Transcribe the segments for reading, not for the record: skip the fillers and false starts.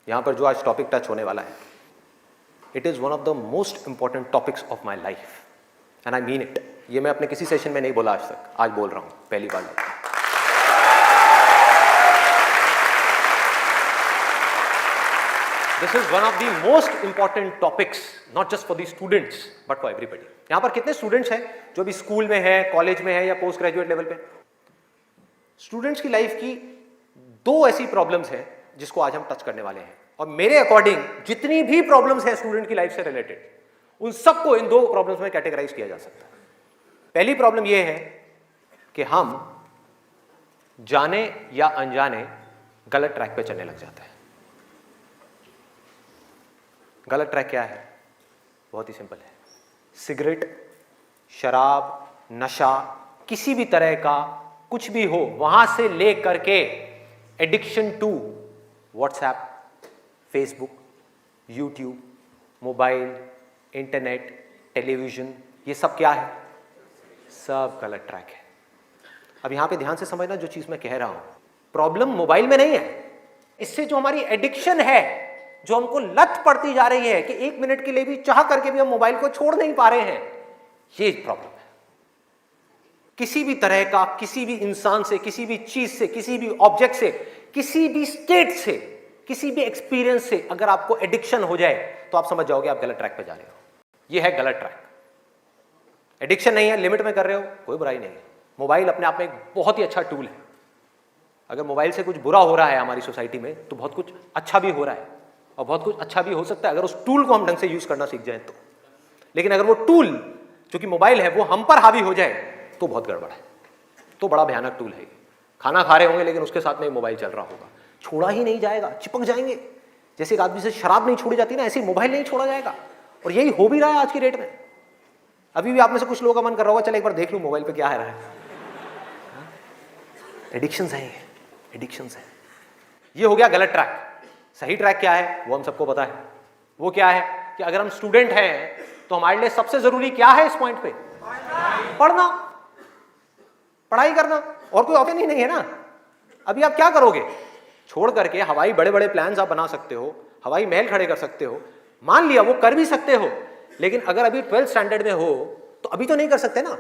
यहाँ पर जो आज टॉपिक टच होने वाला है, it is one of the most important topics of my life and I mean it. ये मैं अपने किसी सेशन में नहीं बोला आज तक, आज बोल रहा हूँ पहली बार। This is one of the most important topics, not just for the students but for everybody. यहाँ पर कितने स्टूडेंट्स हैं जो भी स्कूल में है, कॉलेज में है या पोस्ट ग्रेजुएट लेवल पे? स्टूडेंट्स की लाइफ की दो ऐसी प्रॉब्लम्स हैं जिसको आज हम टच करने वाले हैं, और मेरे अकॉर्डिंग जितनी भी प्रॉब्लम्स हैं स्टूडेंट की लाइफ से रिलेटेड, उन सबको इन दो प्रॉब्लम्स में कैटेगराइज किया जा सकता है। पहली प्रॉब्लम यह है कि हम जाने या अनजाने गलत ट्रैक पे चलने लग जाते हैं। गलत ट्रैक क्या है? बहुत ही सिंपल है। सिगरेट, शराब, नशा, किसी भी तरह का कुछ भी हो, वहां से ले करके addiction to WhatsApp, Facebook, YouTube, mobile, internet, television, ये सब क्या है? सब गलत ट्रैक है। अब यहां पे ध्यान से समझना जो चीज मैं कह रहा हूं। प्रॉब्लम मोबाइल में नहीं है, इससे जो हमारी एडिक्शन है, जो हमको लत पड़ती जा रही है कि 1 मिनट के लिए भी चाह करके भी हम मोबाइल को छोड़ नहीं पा रहे हैं, ये प्रॉब्लम है। किसी भी तरह का, किसी भी इंसान से, किसी भी चीज से, किसी भी ऑब्जेक्ट से, किसी भी स्टेट से, किसी भी एक्सपीरियंस से अगर आपको एडिक्शन हो जाए तो आप समझ जाओगे आप गलत ट्रैक पे जा रहे हो। ये है गलत ट्रैक। एडिक्शन नहीं है, लिमिट में कर रहे हो, कोई बुराई नहीं है। मोबाइल अपने आप में एक बहुत ही अच्छा टूल है। अगर मोबाइल से कुछ बुरा हो रहा है हमारी सोसाइटी में, तो बहुत कुछ अच्छा भी हो रहा है, और बहुत कुछ अच्छा भी हो सकता है अगर उस टूल को हम ढंग से यूज करना सीख जाए तो। लेकिन अगर वो टूल जो कि मोबाइल है वो हम पर हावी हो जाए तो बहुत गड़बड़ है, तो बड़ा भयानक टूल है। खाना खा रहे होंगे लेकिन उसके साथ में मोबाइल चल रहा होगा, छोड़ा ही नहीं जाएगा, चिपक जाएंगे। जैसे एक आदमी से शराब नहीं छोड़ी जाती ना, ऐसे मोबाइल नहीं छोड़ा जाएगा। और यही हो भी रहा है आज की डेट में। अभी भी आप में से कुछ लोगों का मन कर रहा होगा, चल एक बार देख लूं मोबाइल पे क्या है रहा है। एडिक्शंस है, एडिक्शंस है। ये हो गया गलत ट्रैक। सही ट्रैक क्या है वो हम सबको पता है। वो क्या है कि अगर हम स्टूडेंट हैं तो हमारे लिए सबसे जरूरी क्या है इस पॉइंट पे? पढ़ना, पढ़ाई करना, और कोई ऑप्शन ही नहीं है ना। अभी आप क्या करोगे? छोड़ करके हवाई बड़े बड़े प्लान्स आप बना सकते हो, हवाई महल खड़े कर सकते हो, मान लिया वो कर भी सकते हो, लेकिन अगर अभी 12th स्टैंडर्ड में हो तो अभी तो नहीं कर सकते ना।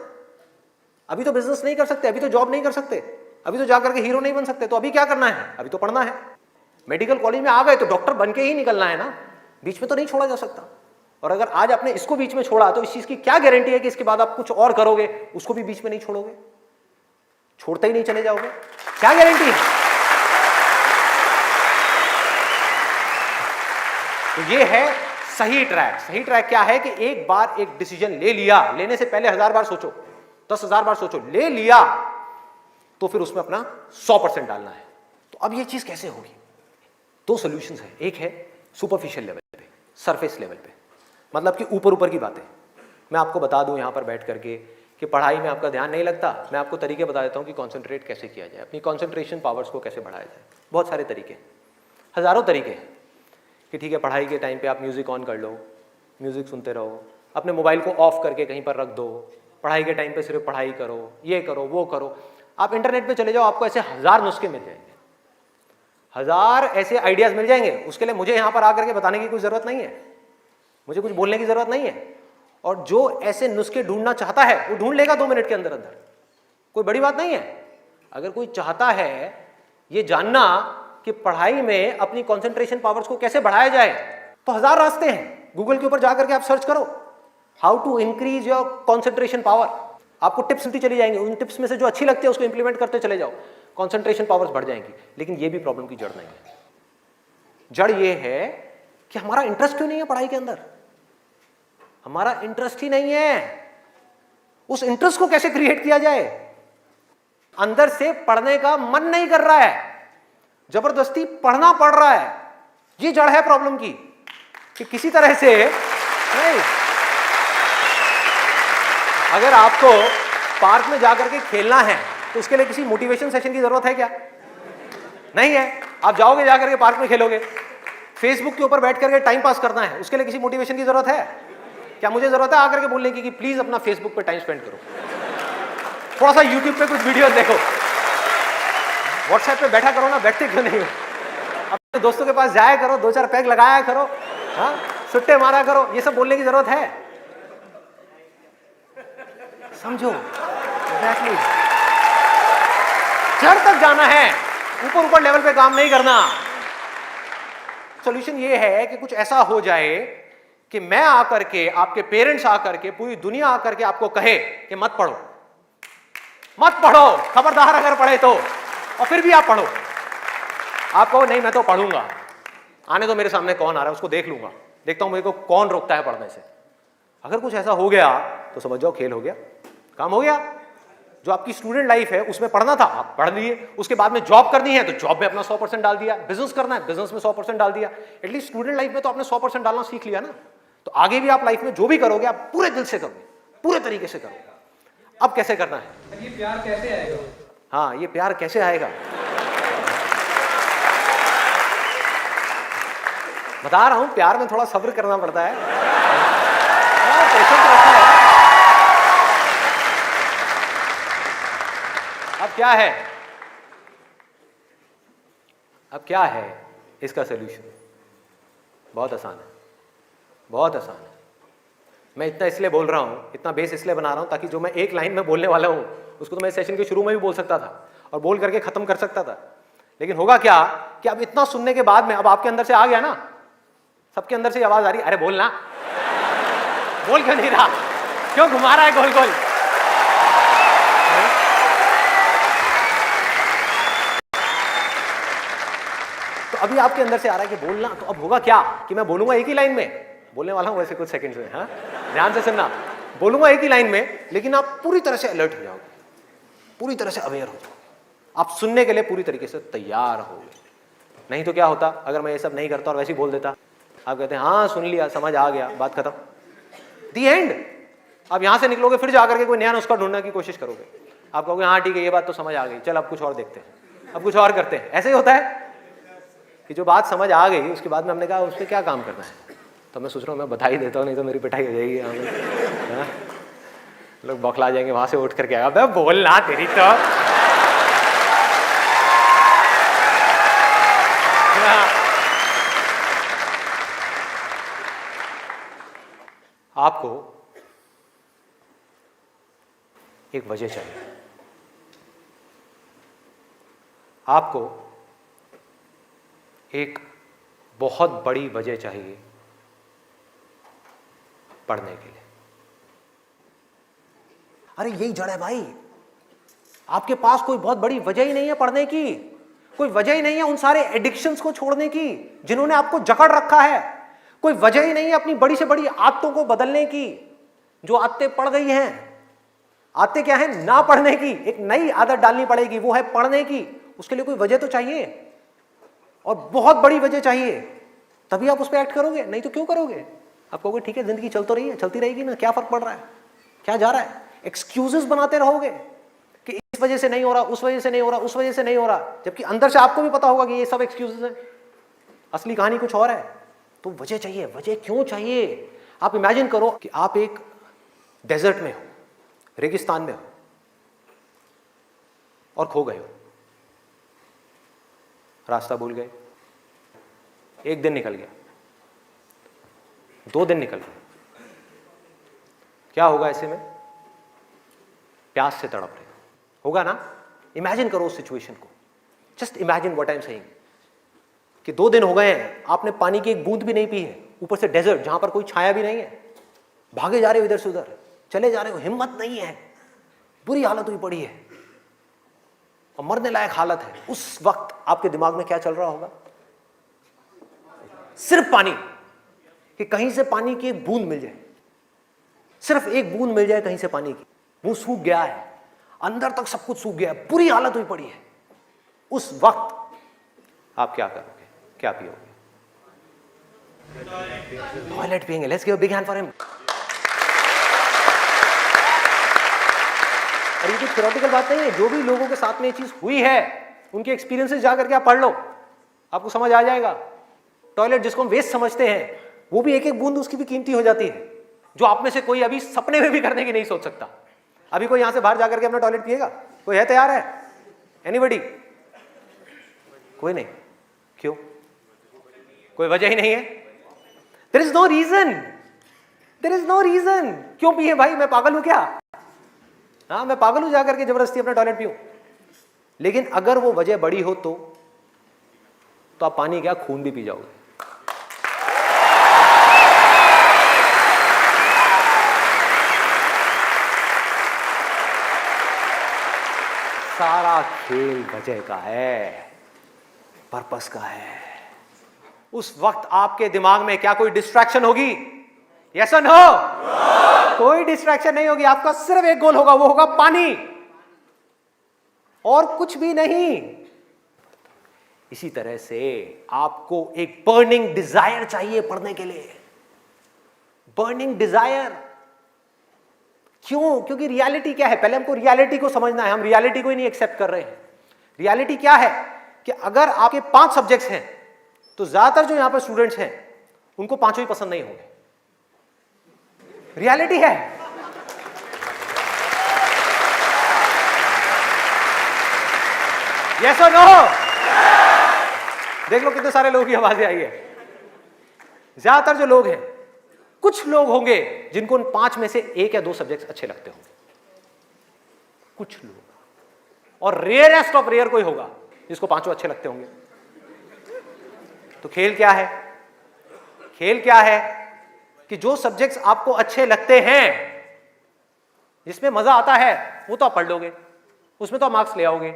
अभी तो बिजनेस नहीं कर सकते, अभी तो जॉब नहीं कर सकते, अभी तो जाकर के हीरो नहीं बन सकते। तो अभी क्या करना है? अभी तो पढ़ना है। मेडिकल कॉलेज में आ गए तो डॉक्टर बन के ही निकलना है ना, बीच में तो नहीं छोड़ा जा सकता। और अगर आज आपने इसको बीच में छोड़ा तो इस चीज की क्या गारंटी है कि इसके बाद आप कुछ और करोगे, उसको भी बीच में नहीं छोड़ोगे, छोड़ते ही नहीं चले जाओगे? क्या गारंटी है? तो ये है सही ट्रैक। सही ट्रैक क्या है कि एक बार एक डिसीजन ले लिया, लेने से पहले 1000 बार सोचो, 10,000 बार सोचो, ले लिया तो फिर उसमें अपना 100% डालना है। तो अब ये चीज कैसे होगी? दो सॉल्यूशंस है। एक है सुपरफिशियल लेवल पे, सरफेस लेवल पे, मतलब कि ऊपर ऊपर की बातें। मैं आपको बता दूं यहां पर बैठ करके कि पढ़ाई में आपका ध्यान नहीं लगता, मैं आपको तरीके बता देता हूं कि कॉन्सेंट्रेट कैसे किया जाए, अपनी कॉन्सेंट्रेशन पावर्स को कैसे बढ़ाया जाए। बहुत सारे तरीके, हजारों तरीके हैं कि ठीक है पढ़ाई के टाइम पे आप म्यूजिक ऑन कर लो, म्यूजिक सुनते रहो, अपने मोबाइल को ऑफ करके कहीं पर रख दो, पढ़ाई के टाइम पे सिर्फ पढ़ाई करो, ये करो वो करो। आप इंटरनेट पे चले जाओ, आपको ऐसे 1000 नुस्खे मिल जाएंगे, 1000 ऐसे आइडियाज मिल जाएंगे। उसके लिए मुझे यहां पर आकर के बताने की कोई जरूरत नहीं है, मुझे कुछ बोलने की जरूरत नहीं है। और जो ऐसे नुस्खे ढूंढना चाहता है वो ढूंढ लेगा 2 मिनट के अंदर अंदर, कोई बड़ी बात नहीं है। अगर कोई चाहता है ये जानना कि पढ़ाई में अपनी कंसंट्रेशन पावर्स को कैसे बढ़ाया जाए, तो 1000 रास्ते हैं। गूगल के ऊपर जाकर के आप सर्च करो how to increase your concentration power, आपको टिप्स मिलती चली जाएंगी। उन टिप्स में से जो अच्छी लगती है उसको इंप्लीमेंट करते चले जाओ, कंसंट्रेशन पावर्स बढ़ जाएंगी। लेकिन ये भी प्रॉब्लम की जड़ नहीं है। जड़ ये है कि हमारा इंटरेस्ट क्यों नहीं है पढ़ाई के अंदर? हमारा इंटरेस्ट ही नहीं है। उस इंटरेस्ट को कैसे क्रिएट किया जाए? अंदर से पढ़ने का मन नहीं कर रहा है, जबरदस्ती पढ़ना पड़ रहा है। ये जड़ है प्रॉब्लम की कि किसी तरह से नहीं। अगर आपको पार्क में जाकर के खेलना है तो उसके लिए किसी मोटिवेशन सेशन की जरूरत है क्या? नहीं है। आप जाओगे जाकर के पार्क में खेलोगे। फेसबुक के ऊपर बैठ करके टाइम पास करना है, उसके लिए किसी मोटिवेशन की जरूरत है क्या? मुझे जरूरत है आकर के बोलने की कि प्लीज अपना फेसबुक पे टाइम स्पेंड करो, थोड़ा सा यूट्यूब पे कुछ वीडियो देखो, व्हाट्सएप पे बैठा करो ना, बैठते क्यों नहीं हो? तो दोस्तों के पास जाया करो, 2-4 पैग लगाया करो, हाँ, सुट्टे मारा करो, ये सब बोलने की जरूरत है? समझो, एग्जैक्टली। जड़ तक जाना है, ऊपर ऊपर लेवल पे काम नहीं करना। सॉल्यूशन ये है कि कुछ ऐसा हो जाए कि मैं आकर के, आपके पेरेंट्स आकर के, पूरी दुनिया आकर के आपको कहे कि मत पढ़ो, मत पढ़ो, खबरदार अगर पढ़े तो, और फिर भी आप पढ़ो। आप कहो नहीं मैं तो पढ़ूंगा, आने दो मेरे सामने कौन आ रहा है उसको देख लूंगा, देखता हूं मेरे को कौन रोकता है पढ़ने से। अगर कुछ ऐसा हो गया तो समझ जाओ खेल हो गया, काम हो गया। जो आपकी स्टूडेंट लाइफ है उसमें पढ़ना था, आप पढ़ लिए, उसके बाद में जॉब करनी है तो जॉब में अपना 100% डाल दिया, बिजनेस करना है बिजनेस में 100% डाल दिया। एटलीस्ट स्टूडेंट लाइफ में तो आपने 100% डालना सीख लिया ना, तो आगे भी आप लाइफ में जो भी करोगे आप पूरे दिल से करोगे, पूरे तरीके से करोगे। अब कैसे करना है? ये प्यार कैसे आएगा? हाँ, ये प्यार कैसे आएगा? बता रहा हूं, प्यार में थोड़ा सब्र करना पड़ता है, पेशेंस रखना है। अब क्या है, अब क्या है इसका सलूशन? बहुत आसान है, बहुत आसान है। मैं इतना इसलिए बोल रहा हूं, इतना बेस इसलिए बना रहा हूं ताकि जो मैं एक लाइन में बोलने वाला हूं उसको तो मैं सेशन के शुरू में भी बोल सकता था और बोल करके खत्म कर सकता था। लेकिन होगा क्या कि अब इतना सुनने के बाद में अब आपके अंदर से आ गया ना, सबके अंदर से आवाज आ रही, अरे बोलना, बोल क्यों नहीं रहा, क्यों घुमा रहा है गोल गोल? तो अभी आपके अंदर से आ रहा है कि बोलना, तो अब होगा क्या कि मैं बोलूंगा एक ही लाइन में, बोलने वाला हूं वैसे कुछ सेकंड्स में, हाँ ध्यान से सुनना, बोलूंगा एक ही लाइन में, लेकिन आप पूरी तरह से अलर्ट हो जाओगे, पूरी तरह से अवेयर हो जाओगे, आप सुनने के लिए पूरी तरीके से तैयार होगे। नहीं तो क्या होता अगर मैं ये सब नहीं करता और वैसे ही बोल देता, आप कहते हैं हाँ सुन लिया, समझ आ गया, बात खत्म, दी एंड। अब यहां से निकलोगे फिर जाकर के कोई नया नुस्खा ढूंढने की कोशिश करोगे, आप कहोगे हाँ ठीक है ये बात तो समझ आ गई, चल अब कुछ और देखते हैं, अब कुछ और करते हैं। ऐसे ही होता है कि जो बात समझ आ गई उसके बाद में हमने कहा उस पर क्या काम करना है, तो मैं सोच रहा हूँ मैं बधाई देता हूँ, नहीं तो मेरी पिटाई हो जाएगी यहाँ में, लोग बौखला जाएंगे, वहां से उठ करके आएगा, बे बोलना तेरी तो। आपको एक वजह चाहिए, आपको एक बहुत बड़ी वजह चाहिए पढ़ने के लिए। अरे यही जड़ है भाई, आपके पास कोई बहुत बड़ी वजह ही नहीं है पढ़ने की, कोई वजह ही नहीं है उन सारे एडिक्शंस को छोड़ने की जिन्होंने आपको जकड़ रखा है, कोई वजह ही नहीं है अपनी बड़ी से बड़ी आदतों को बदलने की, जो आदतें पड़ गई हैं। आदतें क्या है? ना पढ़ने की, एक नई आदत डालनी पड़ेगी, वो है पढ़ने की। उसके लिए कोई वजह तो चाहिए, और बहुत बड़ी वजह चाहिए, तभी आप उस पर एक्ट करोगे, नहीं तो क्यों करोगे? आप कहोगे ठीक है जिंदगी चल तो रही है, चलती रहेगी ना, क्या फर्क पड़ रहा है, क्या जा रहा है? एक्सक्यूजेस बनाते रहोगे कि इस वजह से नहीं हो रहा, उस वजह से नहीं हो रहा, उस वजह से नहीं हो रहा, जबकि अंदर से आपको भी पता होगा कि ये सब एक्सक्यूजेस हैं, असली कहानी कुछ और है। तो वजह चाहिए। वजह क्यों चाहिए? आप इमेजिन करो कि आप एक डेजर्ट में हो, रेगिस्तान में हो और खो गए हो, रास्ता भूल गए, एक दिन निकल गया, 2 दिन निकल गए, क्या होगा ऐसे में? प्यास से तड़प रहे होगा ना? इमेजिन करो उस सिचुएशन को, just imagine what I am saying कि 2 दिन हो गए हैं, आपने पानी की एक बूंद भी नहीं पी है, ऊपर से डेजर्ट जहां पर कोई छाया भी नहीं है, भागे जा रहे हो इधर से उधर, चले जा रहे हो, हिम्मत नहीं है, बुरी हालत हुई पड़ी है और मरने लायक हालत है। उस वक्त आपके दिमाग में क्या चल रहा होगा? सिर्फ पानी, कि कहीं से पानी की एक बूंद मिल जाए, सिर्फ एक बूंद मिल जाए कहीं से पानी की। मुंह सूख गया है, अंदर तक सब कुछ सूख गया है, बुरी हालत हुई पड़ी है। उस वक्त आप क्या करोगे? क्या पियोगे? टॉयलेट पिएंगे। Let's give a big hand for him. और ये कोई थ्योरेटिकल बात नहीं है, जो भी लोगों के साथ में ये चीज हुई है उनके एक्सपीरियंसेस जाकर के आप पढ़ लो, आपको समझ आ जाएगा। टॉयलेट जिसको हम वेस्ट समझते हैं, वो भी एक एक बूंद उसकी भी कीमती हो जाती है, जो आप में से कोई अभी सपने में भी करने की नहीं सोच सकता। अभी कोई यहां से बाहर जाकर के अपना टॉयलेट पिएगा? कोई है तैयार है? एनीबडी? कोई नहीं। क्यों? कोई वजह ही नहीं है। There is no reason, there is no reason. क्यों पिए भाई, मैं पागल हूं क्या? हाँ, मैं पागल हूं जाकर के जबरदस्ती अपना टॉयलेट पीऊं? लेकिन अगर वो वजह बड़ी हो तो आप पानी क्या, खून भी पी जाओगे। सारा खेल वजह का है, पर्पस का है। उस वक्त आपके दिमाग में क्या कोई डिस्ट्रैक्शन होगी? यस और नो? कोई डिस्ट्रैक्शन नहीं होगी। आपका सिर्फ एक गोल होगा, वो होगा पानी, और कुछ भी नहीं। इसी तरह से आपको एक बर्निंग डिजायर चाहिए पढ़ने के लिए। बर्निंग डिजायर क्यों? क्योंकि रियलिटी क्या है, पहले हमको रियलिटी को समझना है। हम रियलिटी को ही नहीं एक्सेप्ट कर रहे हैं। रियलिटी क्या है कि अगर आपके 5 सब्जेक्ट्स हैं तो ज्यादातर जो यहां पर स्टूडेंट्स हैं उनको 5 ही पसंद नहीं होंगे। रियलिटी है। यस और नो? देख लो कितने सारे लोगों की आवाजें आई है। ज्यादातर जो लोग हैं, कुछ लोग होंगे जिनको उन 5 में से 1 या 2 सब्जेक्ट्स अच्छे लगते होंगे, कुछ लोग, और रेयरेस्ट ऑफ रेयर कोई होगा जिसको 5 अच्छे लगते होंगे। तो खेल क्या है? खेल क्या है कि जो सब्जेक्ट्स आपको अच्छे लगते हैं, जिसमें मजा आता है, वो तो आप पढ़ लोगे, उसमें तो आप मार्क्स ले आओगे।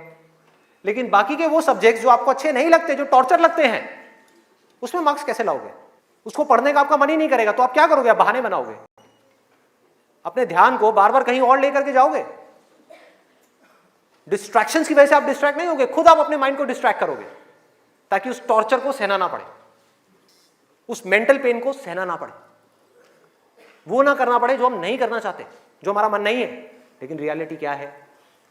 लेकिन बाकी के वो सब्जेक्ट्स जो आपको अच्छे नहीं लगते, जो टॉर्चर लगते हैं, उसमें मार्क्स कैसे लाओगे? उसको पढ़ने का आपका मन ही नहीं करेगा, तो आप क्या करोगे? आप बहाने बनाओगे, अपने ध्यान को बार बार कहीं और लेकर के जाओगे। डिस्ट्रैक्शंस की वजह से आप डिस्ट्रैक्ट नहीं होगे, खुद आप अपने माइंड को डिस्ट्रैक्ट करोगे, ताकि उस टॉर्चर को सहना ना पड़े, उस मेंटल पेन को सहना ना पड़े, वो ना करना पड़े जो हम नहीं करना चाहते, जो हमारा मन नहीं है। लेकिन रियलिटी क्या है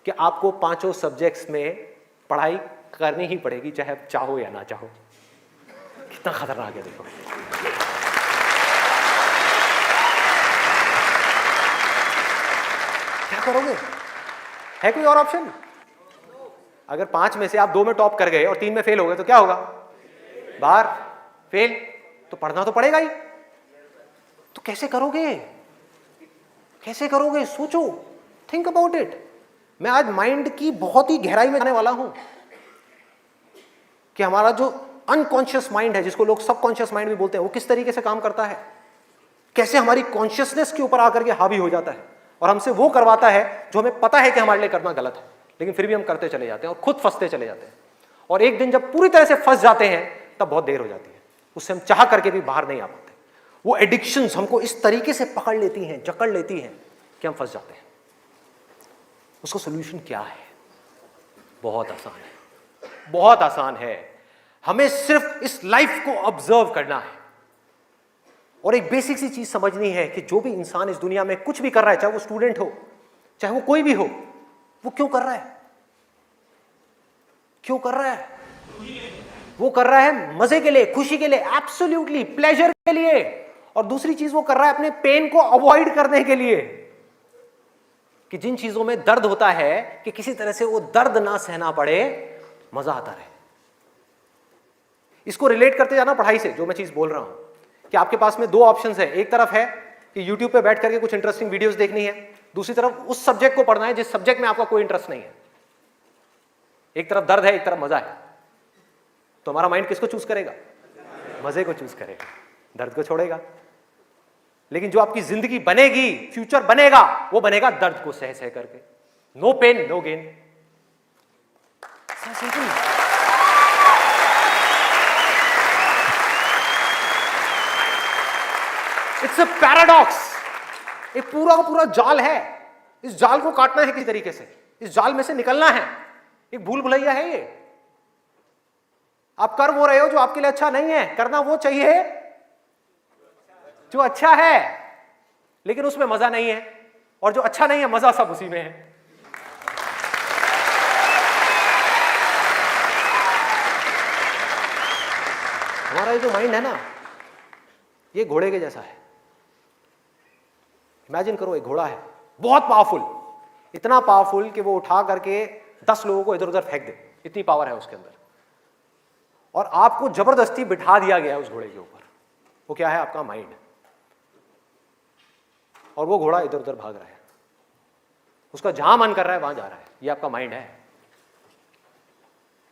कि आपको 5 सब्जेक्ट्स में पढ़ाई करनी ही पड़ेगी, चाहे आप चाहो या ना चाहो। कितना खतरनाक है देखो। क्या करोगे? है कोई और ऑप्शन? अगर 5 में से आप 2 में टॉप कर गए और 3 में फेल हो गए तो क्या होगा? बाहर, फेल। तो पढ़ना तो पड़ेगा ही। तो कैसे करोगे? कैसे करोगे? सोचो, थिंक अबाउट इट। मैं आज माइंड की बहुत ही गहराई में जाने वाला हूं कि हमारा जो अनकॉन्शियस माइंड है, जिसको लोग सबकॉन्शियस माइंड भी बोलते हैं, वो किस तरीके से काम करता है, कैसे हमारी कॉन्शियसनेस के ऊपर आकर के हावी हो जाता है और हमसे वो करवाता है जो हमें पता है कि हमारे लिए करना गलत है, लेकिन फिर भी हम करते चले जाते हैं और खुद फंसते चले जाते हैं। और एक दिन जब पूरी तरह से फंस जाते हैं तब बहुत देर हो जाती है, उससे हम चाह करके भी बाहर नहीं आ पाते। वो एडिक्शंस हमको इस तरीके से पकड़ लेती हैं, जकड़ लेती हैं कि हम फंस जाते हैं। उसका सोल्यूशन क्या है? बहुत आसान है, बहुत आसान है। हमें सिर्फ इस लाइफ को ऑब्जर्व करना है और एक बेसिक सी चीज समझनी है कि जो भी इंसान इस दुनिया में कुछ भी कर रहा है, चाहे वो स्टूडेंट हो, चाहे वो कोई भी हो, वो क्यों कर रहा है? क्यों कर रहा है? वो कर रहा है मजे के लिए, खुशी के लिए, एब्सोल्युटली प्लेजर के लिए। और दूसरी चीज वो कर रहा है अपने पेन को अवॉइड करने के लिए, कि जिन चीजों में दर्द होता है कि किसी तरह से वो दर्द ना सहना पड़े, मजा आता रहे। इसको रिलेट करते जाना पढ़ाई से, जो मैं चीज बोल रहा हूं कि आपके पास में 2 ऑप्शंस है। एक तरफ है कि YouTube पे बैठ करके कुछ इंटरेस्टिंग वीडियोस देखनी है, दूसरी तरफ उस सब्जेक्ट को पढ़ना है जिस सब्जेक्ट में आपका कोई इंटरेस्ट नहीं है। एक तरफ दर्द है, एक तरफ मजा है, तो हमारा माइंड किसको चूज करेगा? मजे को चूज करेगा, दर्द को छोड़ेगा। लेकिन जो आपकी जिंदगी बनेगी, फ्यूचर बनेगा, वो बनेगा दर्द को सह सह करके। No pain no gain. It's a paradox. एक पूरा का पूरा जाल है, इस जाल को काटना है किसी तरीके से, इस जाल में से निकलना है। एक भूल भुलैया है ये। आप कर वो रहे हो जो आपके लिए अच्छा नहीं है, करना वो चाहिए जो अच्छा है, लेकिन उसमें मजा नहीं है, और जो अच्छा नहीं है मजा सब उसी में है। हमारा ये जो माइंड है ना, ये घोड़े के जैसा है। इमेजिन करो, एक घोड़ा है बहुत पावरफुल, इतना पावरफुल कि वो उठा करके 10 लोगों को इधर उधर फेंक दे, इतनी पावर है उसके अंदर। और आपको जबरदस्ती बिठा दिया गया है उस घोड़े के ऊपर। वो क्या है? आपका माइंड। और वो घोड़ा इधर उधर भाग रहा है, उसका जहां मन कर रहा है वहां जा रहा है। ये आपका माइंड है।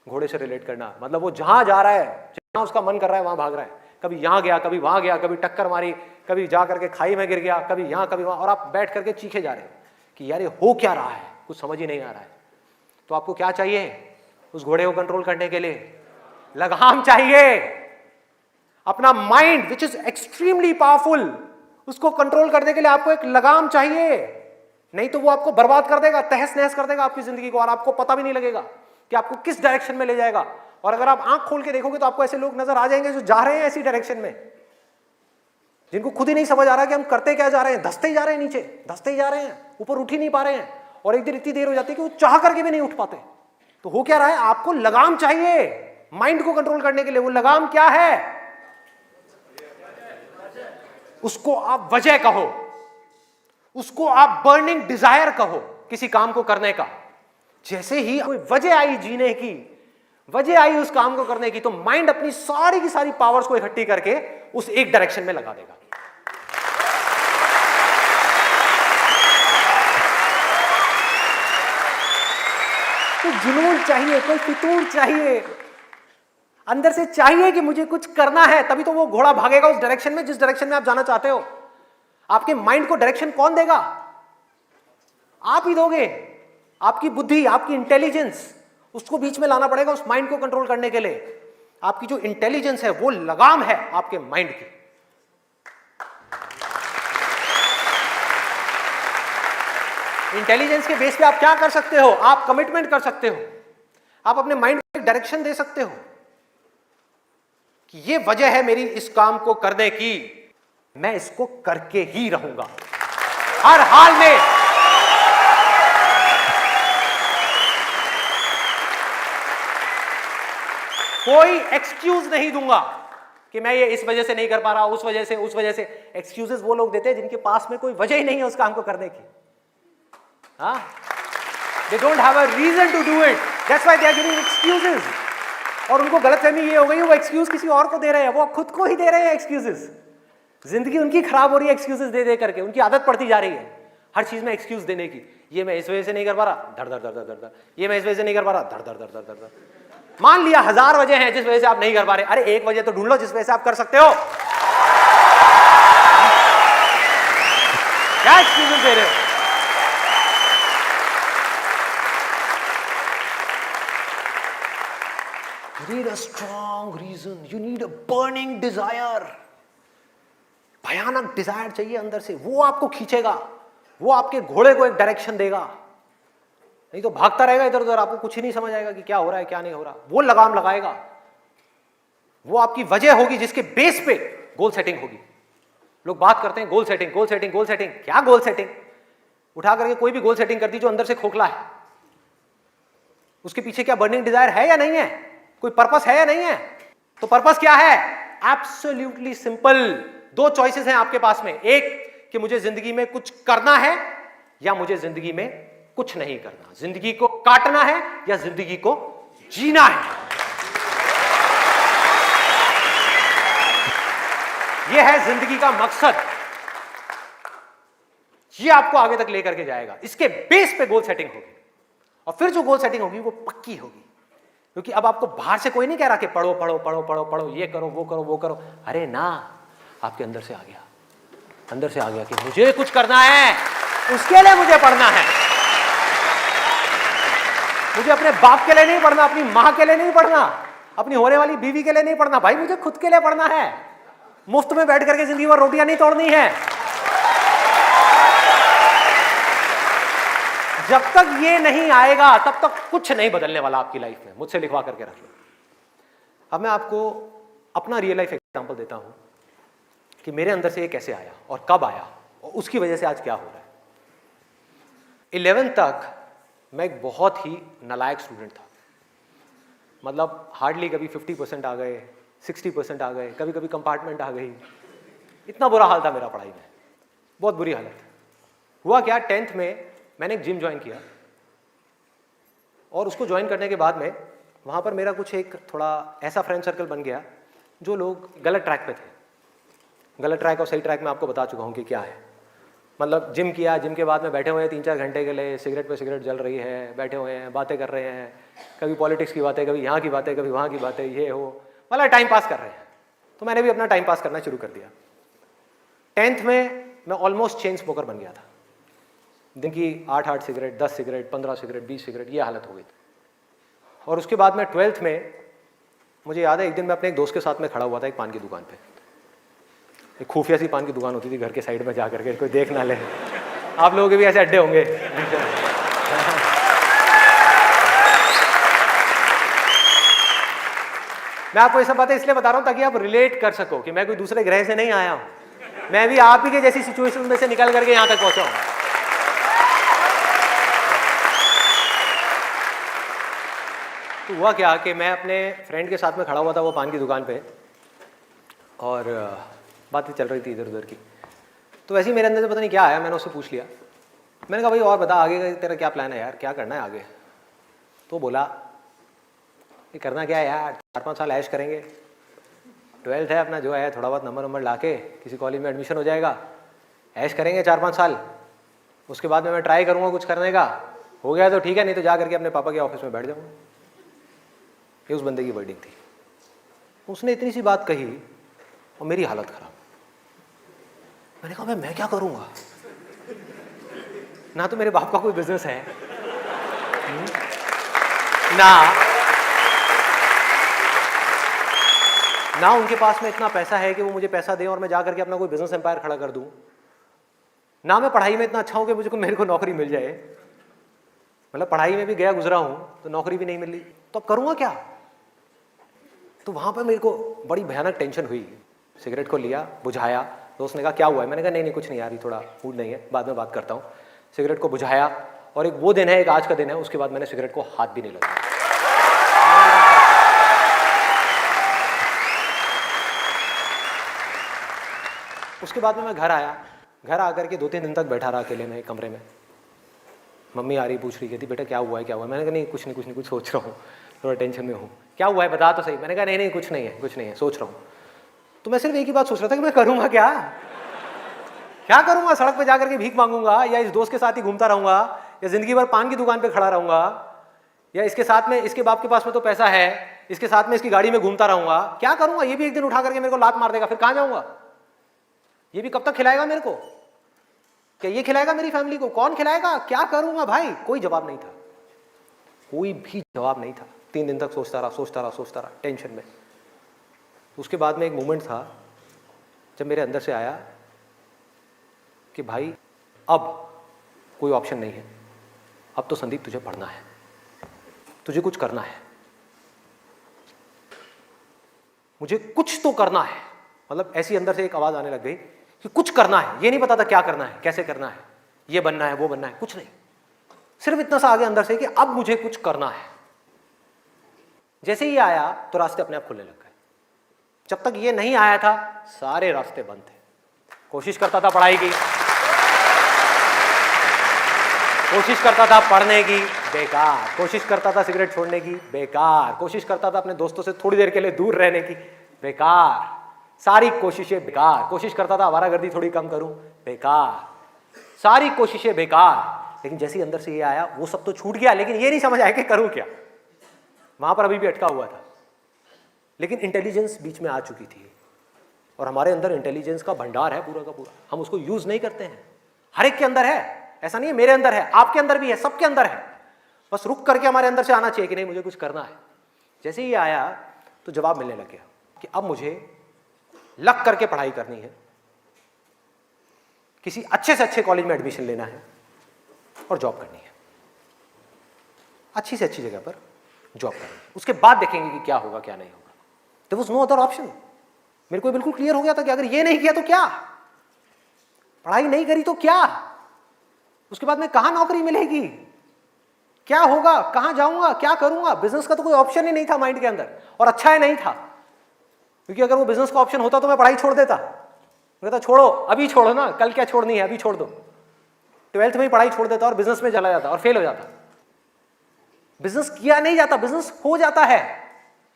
घोड़े से रिलेट करना मतलब वो जहां जा रहा है, जहां उसका मन कर रहा है वहां भाग रहा है। कभी यहां गया, कभी वहां गया, कभी टक्कर मारी, कभी जा करके खाई में गिर गया, कभी यहां कभी वहां, और आप बैठ करके चीखे जा रहे हैं कि यार ये हो क्या रहा है, कुछ समझ ही नहीं आ रहा है। तो आपको क्या चाहिए उस घोड़े को कंट्रोल करने के लिए? लगाम चाहिए। अपना mind which is extremely powerful, उसको कंट्रोल करने के लिए आपको एक लगाम चाहिए। नहीं तो वो आपको बर्बाद कर देगा, तहस नहस कर देगा आपकी जिंदगी को, और आपको पता भी नहीं लगेगा कि आपको किस डायरेक्शन में ले जाएगा। और अगर आप आंख खोल के देखोगे तो आपको ऐसे लोग नजर आ जाएंगे जो जा रहे हैं ऐसी डायरेक्शन में, जिनको खुद ही नहीं समझ आ रहा कि हम करते क्या जा रहे हैं। धंसते ही जा रहे हैं, नीचे धंसते ही जा रहे हैं, ऊपर उठ ही नहीं पा रहे हैं। और एक दिन इतनी देर हो जाती है कि वो चाह करके भी नहीं उठ पाते। तो हो क्या रहा है? आपको लगाम चाहिए माइंड को कंट्रोल करने के लिए। वो लगाम क्या है? उसको आप वजह कहो, उसको आप बर्निंग डिजायर कहो किसी काम को करने का। जैसे ही कोई वजह आई जीने की, वजह आई उस काम को करने की, तो माइंड अपनी सारी की सारी पावर्स को इकट्ठी करके उस एक डायरेक्शन में लगा देगा। तो जुनून चाहिए, कोई फितूर चाहिए, अंदर से चाहिए कि मुझे कुछ करना है, तभी तो वो घोड़ा भागेगा उस डायरेक्शन में जिस डायरेक्शन में आप जाना चाहते हो। आपके माइंड को डायरेक्शन कौन देगा? आप ही दोगे। आपकी बुद्धि, आपकी इंटेलिजेंस, उसको बीच में लाना पड़ेगा उस माइंड को कंट्रोल करने के लिए। आपकी जो इंटेलिजेंस है वो लगाम है आपके माइंड की। इंटेलिजेंस के बेस पे आप क्या कर सकते हो? आप कमिटमेंट कर सकते हो, आप अपने माइंड को एक डायरेक्शन दे सकते हो कि ये वजह है मेरी इस काम को करने की, मैं इसको करके ही रहूंगा हर हाल में। कोई एक्सक्यूज नहीं दूंगा कि मैं ये इस वजह से नहीं कर पा रहा, उस वजह से। एक्सक्यूजेस वो लोग देते हैं जिनके पास में कोई वजह ही नहीं है उस काम को करने की। They don't have a reason to do it. That's why they are giving excuses. और उनको गलतफहमी ये हो गई, वो एक्सक्यूज किसी और को दे रहे हैं, वो खुद को ही दे रहे हैं एक्सक्यूजेस। जिंदगी उनकी खराब हो रही है एक्सक्यूजेस दे दे करके, उनकी आदत पड़ती जा रही है हर चीज में एक्सक्यूज देने की। ये मैं इस वजह से नहीं कर पा रहा, धर धर धर धर धर, ये मैं इस वजह से नहीं कर पा रहा, धर धर धर धर धर धर। मान लिया 1000 वजह हैं जिस वजह से आप नहीं कर पा रहे, अरे एक वजह तो ढूंढ लो जिस वजह से आप कर सकते हो। क्या एक्सक्यूजेस दे रहे हो? You need a strong reason. You need a burning desire. भयानक डिजायर चाहिए अंदर से, वो आपको खींचेगा, वो आपके घोड़े को एक डायरेक्शन देगा। नहीं तो भागता रहेगा इधर उधर, आपको कुछ ही नहीं समझ आएगा कि क्या हो रहा है क्या नहीं हो रहा। वो लगाम लगाएगा, वो आपकी वजह होगी जिसके बेस पे गोल सेटिंग होगी। लोग बात करते हैं goal setting, goal setting, goal setting. क्या गोल सेटिंग? उठा करके कोई भी गोल सेटिंग कर दी जो अंदर से खोखला है, उसके पीछे क्या बर्निंग डिजायर है या नहीं है? कोई पर्पस है या नहीं है? तो पर्पस क्या है? Absolutely simple. 2 चॉइसेस हैं आपके पास में, एक कि मुझे जिंदगी में कुछ करना है या मुझे जिंदगी में कुछ नहीं करना। जिंदगी को काटना है या जिंदगी को जीना है। यह है जिंदगी का मकसद। यह आपको आगे तक लेकर के जाएगा। इसके बेस पे गोल सेटिंग होगी, और फिर जो गोल सेटिंग होगी वो पक्की होगी। क्योंकि अब आपको बाहर से कोई नहीं कह रहा कि पढ़ो पढ़ो पढ़ो पढ़ो पढ़ो, ये करो वो करो वो करो। अरे ना, आपके अंदर से आ गया, अंदर से आ गया कि मुझे कुछ करना है, उसके लिए मुझे पढ़ना है। मुझे अपने बाप के लिए नहीं पढ़ना, अपनी मां के लिए नहीं पढ़ना, अपनी होने वाली बीवी के लिए नहीं पढ़ना, भाई मुझे खुद के लिए पढ़ना है। मुफ्त में बैठ करके जिंदगी भर रोटियां नहीं तोड़नी है। जब तक ये नहीं आएगा तब तक कुछ नहीं बदलने वाला आपकी लाइफ में। मुझसे लिखवा करके रख लो। अब मैं आपको अपना रियल लाइफ एग्जांपल देता हूं कि मेरे अंदर से ये कैसे आया और कब आया और उसकी वजह से आज क्या हो रहा है। 11th तक मैं एक बहुत ही नालायक स्टूडेंट था। मतलब हार्डली कभी 50% आ गए, 60% आ गए, कभी कभी कंपार्टमेंट आ गई। इतना बुरा हाल था मेरा पढ़ाई में, बहुत बुरी हालत। हुआ क्या, 10th में मैंने एक जिम ज्वाइन किया, और उसको ज्वाइन करने के बाद में वहाँ पर मेरा कुछ एक थोड़ा ऐसा फ्रेंड सर्कल बन गया जो लोग गलत ट्रैक पे थे। गलत ट्रैक और सही ट्रैक में आपको बता चुका हूँ कि क्या है। मतलब जिम किया, जिम के बाद में बैठे हुए हैं 3-4 घंटे के लिए, सिगरेट पे सिगरेट जल रही है, बैठे हुए हैं, बातें कर रहे हैं, कभी पॉलिटिक्स की बातें, कभी यहाँ की बातें, कभी वहाँ की बातें, ये हो, मतलब टाइम पास कर रहे हैं। तो मैंने भी अपना टाइम पास करना शुरू कर दिया। 10th में मैं ऑलमोस्ट चेन स्मोकर बन गया था। दिन की 8 सिगरेट, 10 सिगरेट, 15 सिगरेट, 20 सिगरेट, ये हालत हो गई थी। और उसके बाद में 12th में मुझे याद है, एक दिन मैं अपने एक दोस्त के साथ में खड़ा हुआ था एक पान की दुकान पे। एक खुफिया सी पान की दुकान होती थी घर के साइड में, जा करके कोई देख ना ले। आप लोगों के भी ऐसे अड्डे होंगे। मैं आपको ये सब बातें इसलिए बता रहा हूं ताकि आप रिलेट कर सको कि मैं कोई दूसरे ग्रह से नहीं आया हूं, मैं भी आप ही के जैसी सिचुएशन में से निकल करके यहां तक पहुंचा हूं। तो हुआ क्या कि मैं अपने फ्रेंड के साथ में खड़ा हुआ था वो पान की दुकान पे, और बातें चल रही थी इधर उधर की। तो वैसे ही मेरे अंदर से पता नहीं क्या आया, मैंने उससे पूछ लिया। मैंने कहा भाई और बता, आगे का तेरा क्या प्लान है यार, क्या करना है आगे? तो बोला ये करना क्या है यार, 4-5 साल ऐश करेंगे, 12th है अपना, जो है थोड़ा बहुत नंबर ला के किसी कॉलेज में एडमिशन हो जाएगा, ऐश करेंगे 4-5 साल, उसके बाद में मैं ट्राई करूँगा कुछ करने का, हो गया तो ठीक है, नहीं तो जा करके अपने पापा के ऑफिस में बैठ जाऊँगा। ये उस बंदे की वर्डिंग थी। उसने इतनी सी बात कही और मेरी हालत खराब। मैंने कहा भाई मैं क्या करूँगा, ना तो मेरे बाप का कोई बिजनेस है, ना उनके पास में इतना पैसा है कि वो मुझे पैसा दें और मैं जा करके अपना कोई बिजनेस एम्पायर खड़ा कर दूं, ना मैं पढ़ाई में इतना अच्छा हूं कि मुझे मेरे को नौकरी मिल जाए। मतलब पढ़ाई में भी गया गुजरा हूं तो नौकरी भी नहीं मिल रही, तो अब करूंगा क्या? तो वहां पर मेरे को बड़ी भयानक टेंशन हुई। सिगरेट को लिया, बुझाया। दोस्त ने कहा क्या हुआ है? मैंने कहा नहीं कुछ नहीं यार, थोड़ा मूड नहीं है, बाद में बात करता हूँ। सिगरेट को बुझाया, और एक वो दिन है, एक आज का दिन है, उसके बाद मैंने सिगरेट को हाथ भी नहीं लगाया। उसके बाद में मैं घर आया। घर आकर के 2-3 दिन तक बैठा रहा अकेले में एक कमरे में। मम्मी आ रही, पूछ रही, कहती बेटा क्या हुआ है, क्या हुआ है? मैंने कहा नहीं कुछ नहीं, कुछ सोच रहा हूँ, थोड़ा टेंशन में हूँ। क्या हुआ है बता तो सही। मैंने कहा नहीं कुछ नहीं है, सोच रहा हूँ। तो मैं सिर्फ एक ही बात सोच रहा था कि मैं करूँगा क्या करूँगा? सड़क पे जाकर के भीख मांगूंगा, या इस दोस्त के साथ ही घूमता रहूँगा, या जिंदगी भर पान की दुकान पे खड़ा रहूँगा, या इसके साथ में, इसके बाप के पास में तो पैसा है, इसके साथ में इसकी गाड़ी में घूमता रहूँगा? क्या करूँगा? ये भी एक दिन उठा करके मेरे को लात मार देगा, फिर कहाँ जाऊँगा? ये भी कब तक खिलाएगा मेरे को? क्या ये खिलाएगा मेरी फैमिली को? कौन खिलाएगा? क्या करूँगा भाई? कोई जवाब नहीं था, कोई भी जवाब नहीं था। 3 दिन तक सोचता रहा टेंशन में। उसके बाद में एक मोमेंट था जब मेरे अंदर से आया कि भाई अब कोई ऑप्शन नहीं है, अब तो संदीप तुझे पढ़ना है, तुझे कुछ करना है, मुझे कुछ तो करना है। मतलब ऐसी अंदर से एक आवाज आने लग गई कि कुछ करना है। ये नहीं पता था क्या करना है, कैसे करना है, ये बनना है, वो बनना है, कुछ नहीं, सिर्फ इतना सा आगे अंदर से कि अब मुझे कुछ करना है। जैसे ही आया तो रास्ते अपने आप खुलने लग गए। जब तक ये नहीं आया था सारे रास्ते बंद थे। कोशिश करता था पढ़ाई की, कोशिश करता था पढ़ने की, बेकार। कोशिश करता था सिगरेट छोड़ने की, बेकार। कोशिश करता था अपने दोस्तों से थोड़ी देर के लिए दूर रहने की, बेकार। सारी कोशिशें बेकार। कोशिश करता था आवारागर्दी थोड़ी कम करूं, बेकार। सारी कोशिशें बेकार। लेकिन जैसे ही अंदर से ये आया वो सब तो छूट गया, लेकिन ये नहीं समझ आया कि करूं क्या। वहां पर अभी भी अटका हुआ था, लेकिन इंटेलिजेंस बीच में आ चुकी थी। और हमारे अंदर इंटेलिजेंस का भंडार है पूरा का पूरा, हम उसको यूज नहीं करते हैं। हर एक के अंदर है, ऐसा नहीं है मेरे अंदर है, आपके अंदर भी है, सबके अंदर है। बस रुक करके हमारे अंदर से आना चाहिए कि नहीं मुझे कुछ करना है। जैसे ही आया तो जवाब मिलने लग गया कि अब मुझे लग करके पढ़ाई करनी है, किसी अच्छे से अच्छे कॉलेज में एडमिशन लेना है और जॉब करनी है, अच्छी से अच्छी जगह पर जॉब करनी है। उसके बाद देखेंगे कि क्या होगा क्या नहीं होगा। There was no other option. मेरे को बिल्कुल क्लियर हो गया था कि अगर ये नहीं किया तो क्या, पढ़ाई नहीं करी तो क्या, उसके बाद में कहां नौकरी मिलेगी, क्या होगा, कहां जाऊंगा, क्या करूंगा। बिजनेस का तो कोई ऑप्शन ही नहीं था माइंड के अंदर, और अच्छा है नहीं था, क्योंकि अगर वो बिजनेस का ऑप्शन होता तो मैं पढ़ाई छोड़ देता। मैं कहता छोड़ो, अभी छोड़ो ना, कल क्या छोड़नी है, अभी छोड़ दो। 12th में ही पढ़ाई छोड़ देता और बिजनेस में चला जाता और फेल हो जाता। बिजनेस किया नहीं जाता, बिजनेस हो जाता है।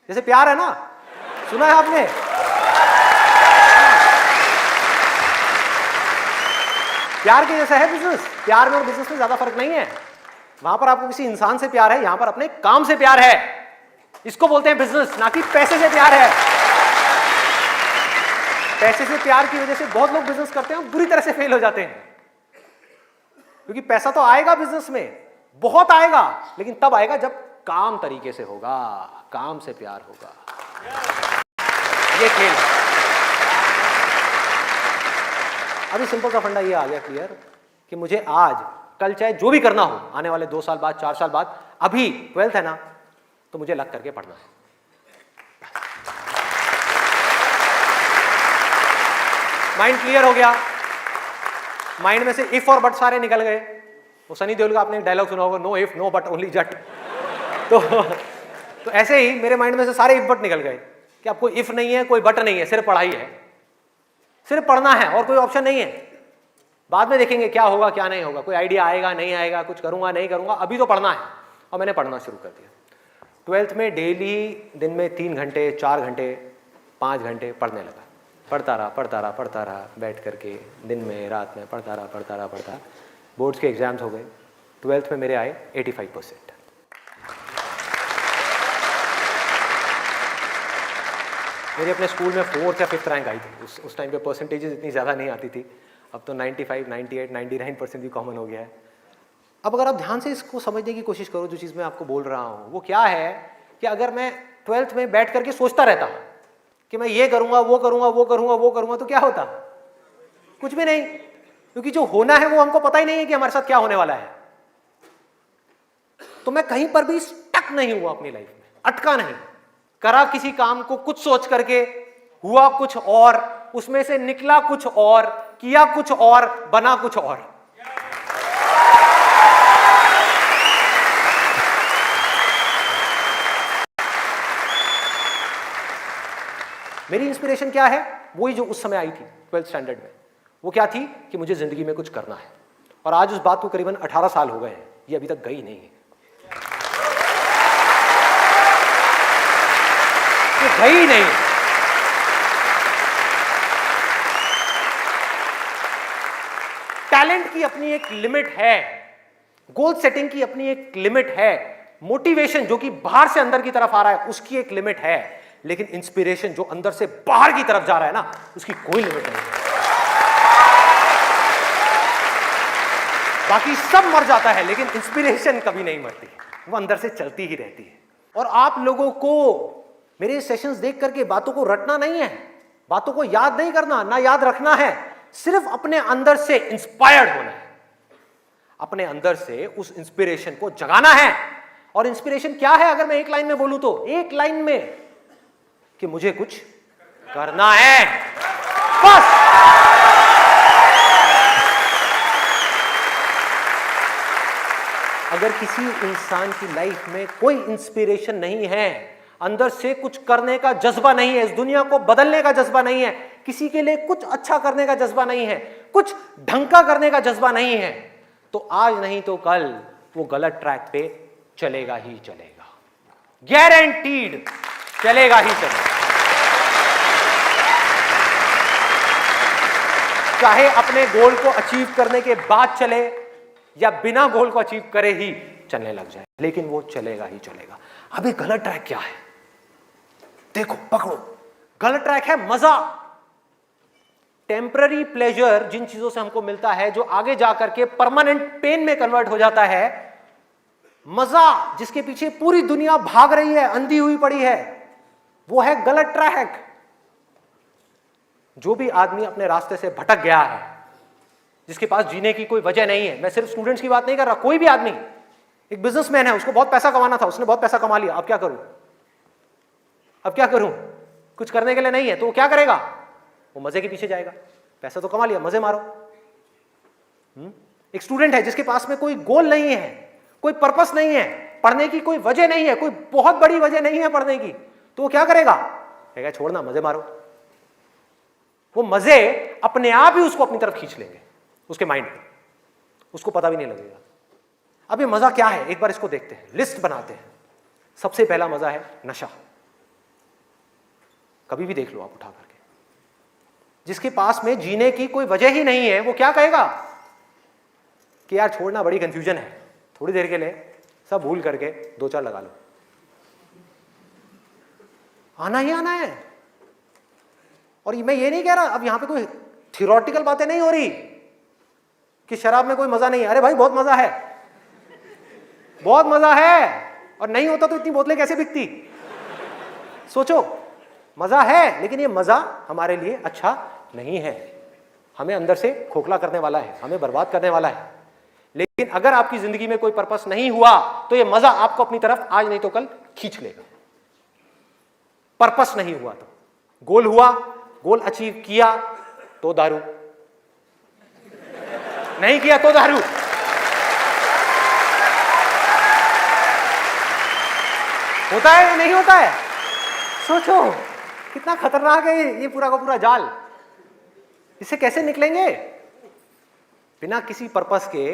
जैसे प्यार है ना, सुना है आपने? प्यार के जैसा है बिजनेस। प्यार में और बिजनेस में ज्यादा फर्क नहीं है। वहां पर आपको किसी इंसान से प्यार है, यहां पर अपने काम से प्यार है। इसको बोलते हैं बिजनेस, ना कि पैसे से प्यार है। पैसे से प्यार की वजह से बहुत लोग बिजनेस करते हैं और बुरी तरह से फेल हो जाते हैं, क्योंकि पैसा तो आएगा बिजनेस में, बहुत आएगा, लेकिन तब आएगा जब काम तरीके से होगा, काम से प्यार होगा। ये खेल है। अभी सिंपल सा फंडा ये आ गया क्लियर कि मुझे आज कल चाहे जो भी करना हो, आने वाले 2 साल बाद, 4 साल बाद, अभी 12th है ना, तो मुझे लग करके पढ़ना है। माइंड क्लियर हो गया, माइंड में से इफ और बट सारे निकल गए। वो सनी देओल का आपने एक डायलॉग सुना होगा, no if no but only Jatt. तो ऐसे ही मेरे माइंड में से सारे इफ बट निकल गए कि अब कोई इफ नहीं है, कोई बट नहीं है, सिर्फ पढ़ाई है, सिर्फ पढ़ना है और कोई ऑप्शन नहीं है। बाद में देखेंगे क्या होगा क्या नहीं होगा, कोई आइडिया आएगा नहीं आएगा, कुछ करूंगा नहीं करूंगा, अभी तो पढ़ना है। और मैंने पढ़ना शुरू कर दिया। 12th में डेली दिन में 3 घंटे 4 घंटे 5 घंटे पढ़ने लगा। पढ़ता रहा बैठ करके, दिन में रात में पढ़ता रहा। बोर्ड्स के एग्जाम्स हो गए। 12th में मेरे आए 85%। मेरे अपने स्कूल में 4th या 5th रैंक आई थी। उस टाइम पे परसेंटेजेस इतनी ज़्यादा नहीं आती थी। अब तो 95, 98, 99% भी कॉमन हो गया है। अब अगर आप ध्यान से इसको समझने की कोशिश करो, जो चीज़ मैं आपको बोल रहा हूँ वो क्या है कि अगर मैं 12th में बैठ करके सोचता रहता कि मैं ये करूँगा वो करूँगा, तो क्या होता? कुछ भी नहीं, क्योंकि जो होना है वो हमको पता ही नहीं है कि हमारे साथ क्या होने वाला है। तो मैं कहीं पर भी स्टक नहीं हुआ अपनी लाइफ में, अटका नहीं। करा किसी काम को कुछ सोच करके, हुआ कुछ और, उसमें से निकला कुछ और, किया कुछ और, बना कुछ और। मेरी इंस्पिरेशन क्या है? वही जो उस समय आई थी 12th स्टैंडर्ड में। वो क्या थी कि मुझे जिंदगी में कुछ करना है। और आज उस बात को करीबन 18 साल हो गए हैं, ये अभी तक गई नहीं है, ये गई नहीं। टैलेंट की अपनी एक लिमिट है, गोल सेटिंग की अपनी एक लिमिट है, मोटिवेशन जो कि बाहर से अंदर की तरफ आ रहा है उसकी एक लिमिट है, लेकिन इंस्पिरेशन जो अंदर से बाहर की तरफ जा रहा है ना, उसकी कोई लिमिट नहीं है। बाकी सब मर जाता है, लेकिन इंस्पिरेशन कभी नहीं मरती, वो अंदर से चलती ही रहती है। और आप लोगों को मेरे सेशंस देख करके बातों को रटना नहीं है, बातों को याद नहीं करना, ना याद रखना है, सिर्फ अपने अंदर से इंस्पायर्ड होना है, अपने अंदर से उस इंस्पिरेशन को जगाना है। और इंस्पिरेशन क्या है अगर मैं एक लाइन में बोलूं तो, एक लाइन में कि मुझे कुछ करना है, बस। अगर किसी इंसान की लाइफ में कोई इंस्पिरेशन नहीं है, अंदर से कुछ करने का जज्बा नहीं है, इस दुनिया को बदलने का जज्बा नहीं है, किसी के लिए कुछ अच्छा करने का जज्बा नहीं है, कुछ ढंग का करने का जज्बा नहीं है, तो आज नहीं तो कल वो गलत ट्रैक पे चलेगा ही चलेगा, गारंटीड चलेगा ही चलेगा। चाहे अपने गोल को अचीव करने के बाद चले या बिना गोल को अचीव करे ही चलने लग जाए, लेकिन वो चलेगा ही चलेगा। अभी गलत ट्रैक क्या है देखो, पकड़ो। गलत ट्रैक है मजा, टेम्पररी प्लेजर, जिन चीजों से हमको मिलता है जो आगे जाकर के परमानेंट पेन में कन्वर्ट हो जाता है। मजा जिसके पीछे पूरी दुनिया भाग रही है, अंधी हुई पड़ी है, वो है गलत ट्रैक। जो भी आदमी अपने रास्ते से भटक गया है, जिसके पास जीने की कोई वजह नहीं है, मैं सिर्फ स्टूडेंट्स की बात नहीं कर रहा, कोई भी आदमी, एक बिजनेसमैन है, उसको बहुत पैसा कमाना था, उसने बहुत पैसा कमा लिया, अब क्या करूं, अब क्या करूं, कुछ करने के लिए नहीं है, तो वो क्या करेगा? वो मजे के पीछे जाएगा। पैसा तो कमा लिया, मजे मारो। एक स्टूडेंट है जिसके पास में कोई गोल नहीं है, कोई पर्पस नहीं है, पढ़ने की कोई वजह नहीं है, कोई बहुत बड़ी वजह नहीं है पढ़ने की, तो वो क्या करेगा? कहेगा छोड़ना, मजे मारो। वो मजे अपने आप ही उसको अपनी तरफ खींच लेंगे, उसके माइंड पे, उसको पता भी नहीं लगेगा। अब ये मजा क्या है, एक बार इसको देखते हैं, लिस्ट बनाते हैं। सबसे पहला मजा है नशा। कभी भी देख लो आप उठा करके, जिसके पास में जीने की कोई वजह ही नहीं है, वो क्या कहेगा कि यार छोड़ना, बड़ी कंफ्यूजन है, थोड़ी देर के लिए सब भूल करके 2-4 लगा लो। आना ही आना है। और मैं ये नहीं कह रहा, अब यहां पे कोई थियोरेटिकल बातें नहीं हो रही कि शराब में कोई मजा नहीं है। अरे भाई बहुत मजा है, बहुत मजा है। और नहीं होता तो इतनी बोतलें कैसे बिकती? सोचो, मजा है, लेकिन ये मजा हमारे लिए अच्छा नहीं है, हमें अंदर से खोखला करने वाला है, हमें बर्बाद करने वाला है। लेकिन अगर आपकी जिंदगी में कोई पर्पस नहीं हुआ तो ये मजा आपको अपनी तरफ आज नहीं तो कल खींच लेगा। पर्पस नहीं हुआ तो, गोल हुआ, गोल अचीव किया तो दारू, नहीं किया तो दारू। होता है या नहीं होता है? सोचो कितना खतरनाक है ये पूरा का पूरा जाल। इससे कैसे निकलेंगे? बिना किसी पर्पस के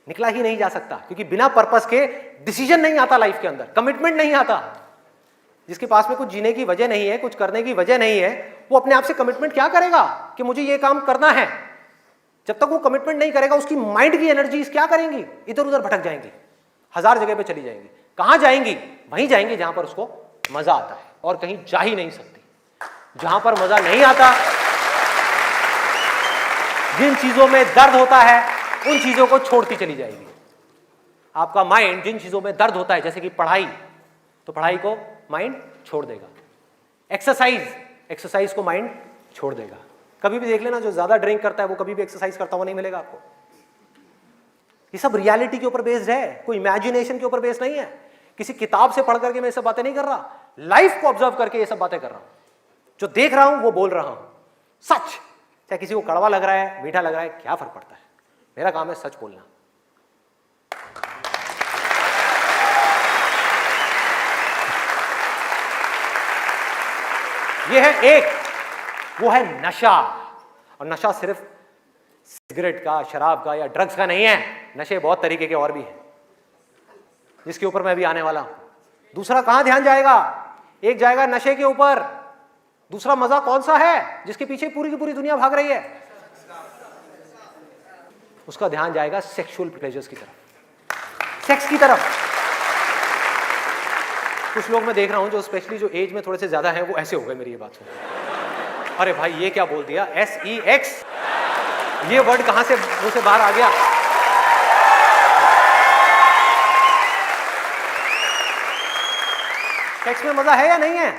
निकला ही नहीं जा सकता, क्योंकि बिना पर्पस के डिसीजन नहीं आता लाइफ के अंदर, कमिटमेंट नहीं आता। जिसके पास में कुछ जीने की वजह नहीं है, कुछ करने की वजह नहीं है, वो अपने आप से कमिटमेंट क्या करेगा कि मुझे ये काम करना है? जब तक वो कमिटमेंट नहीं करेगा, उसकी माइंड की एनर्जीज क्या करेंगी? इधर उधर भटक जाएंगी, 1000 जगह पे चली जाएंगी। कहां जाएंगी? वहीं जाएंगी जहां पर उसको मजा आता है, और कहीं जा ही नहीं सकती। जहां पर मजा नहीं आता, जिन चीजों में दर्द होता है, उन चीजों को छोड़ती चली जाएगी। आपका माइंड जिन चीजों में दर्द होता है, जैसे कि पढ़ाई, तो पढ़ाई को माइंड छोड़ देगा। एक्सरसाइज को माइंड छोड़ देगा। कभी भी देख लेना, जो ज्यादा ड्रिंक करता है वो कभी भी एक्सरसाइज करता हुआ नहीं मिलेगा आपको। ये सब रियलिटी के ऊपर बेस्ड है, कोई इमेजिनेशन के ऊपर बेस्ड नहीं है। किसी किताब से पढ़ करके मैं ये सब बातें नहीं कर रहा, लाइफ को ऑब्जर्व करके ये सब बातें कर रहा हूं। जो देख रहा हूं वो बोल रहा हूं, सच। चाहे किसी को कड़वा लग रहा है, मीठा लग रहा है, क्या फर्क पड़ता है? मेरा काम है सच बोलना। ये है एक, वो है नशा। और नशा सिर्फ सिगरेट का, शराब का या ड्रग्स का नहीं है। नशे बहुत तरीके के और भी हैं, जिसके ऊपर मैं भी आने वाला हूं। दूसरा कहां ध्यान जाएगा? एक जाएगा नशे के ऊपर, दूसरा मजा कौन सा है जिसके पीछे पूरी की पूरी दुनिया भाग रही है? उसका ध्यान जाएगा सेक्सुअल प्लेजर्स की तरफ, सेक्स की तरफ। कुछ लोग मैं देख रहा हूं जो स्पेशली जो एज में थोड़े से ज्यादा हैं, वो ऐसे हो गए मेरी ये बात सुन। अरे भाई ये क्या बोल दिया? SEX, ये वर्ड कहां से मुंह से बाहर आ गया? सेक्स में मजा है या नहीं है?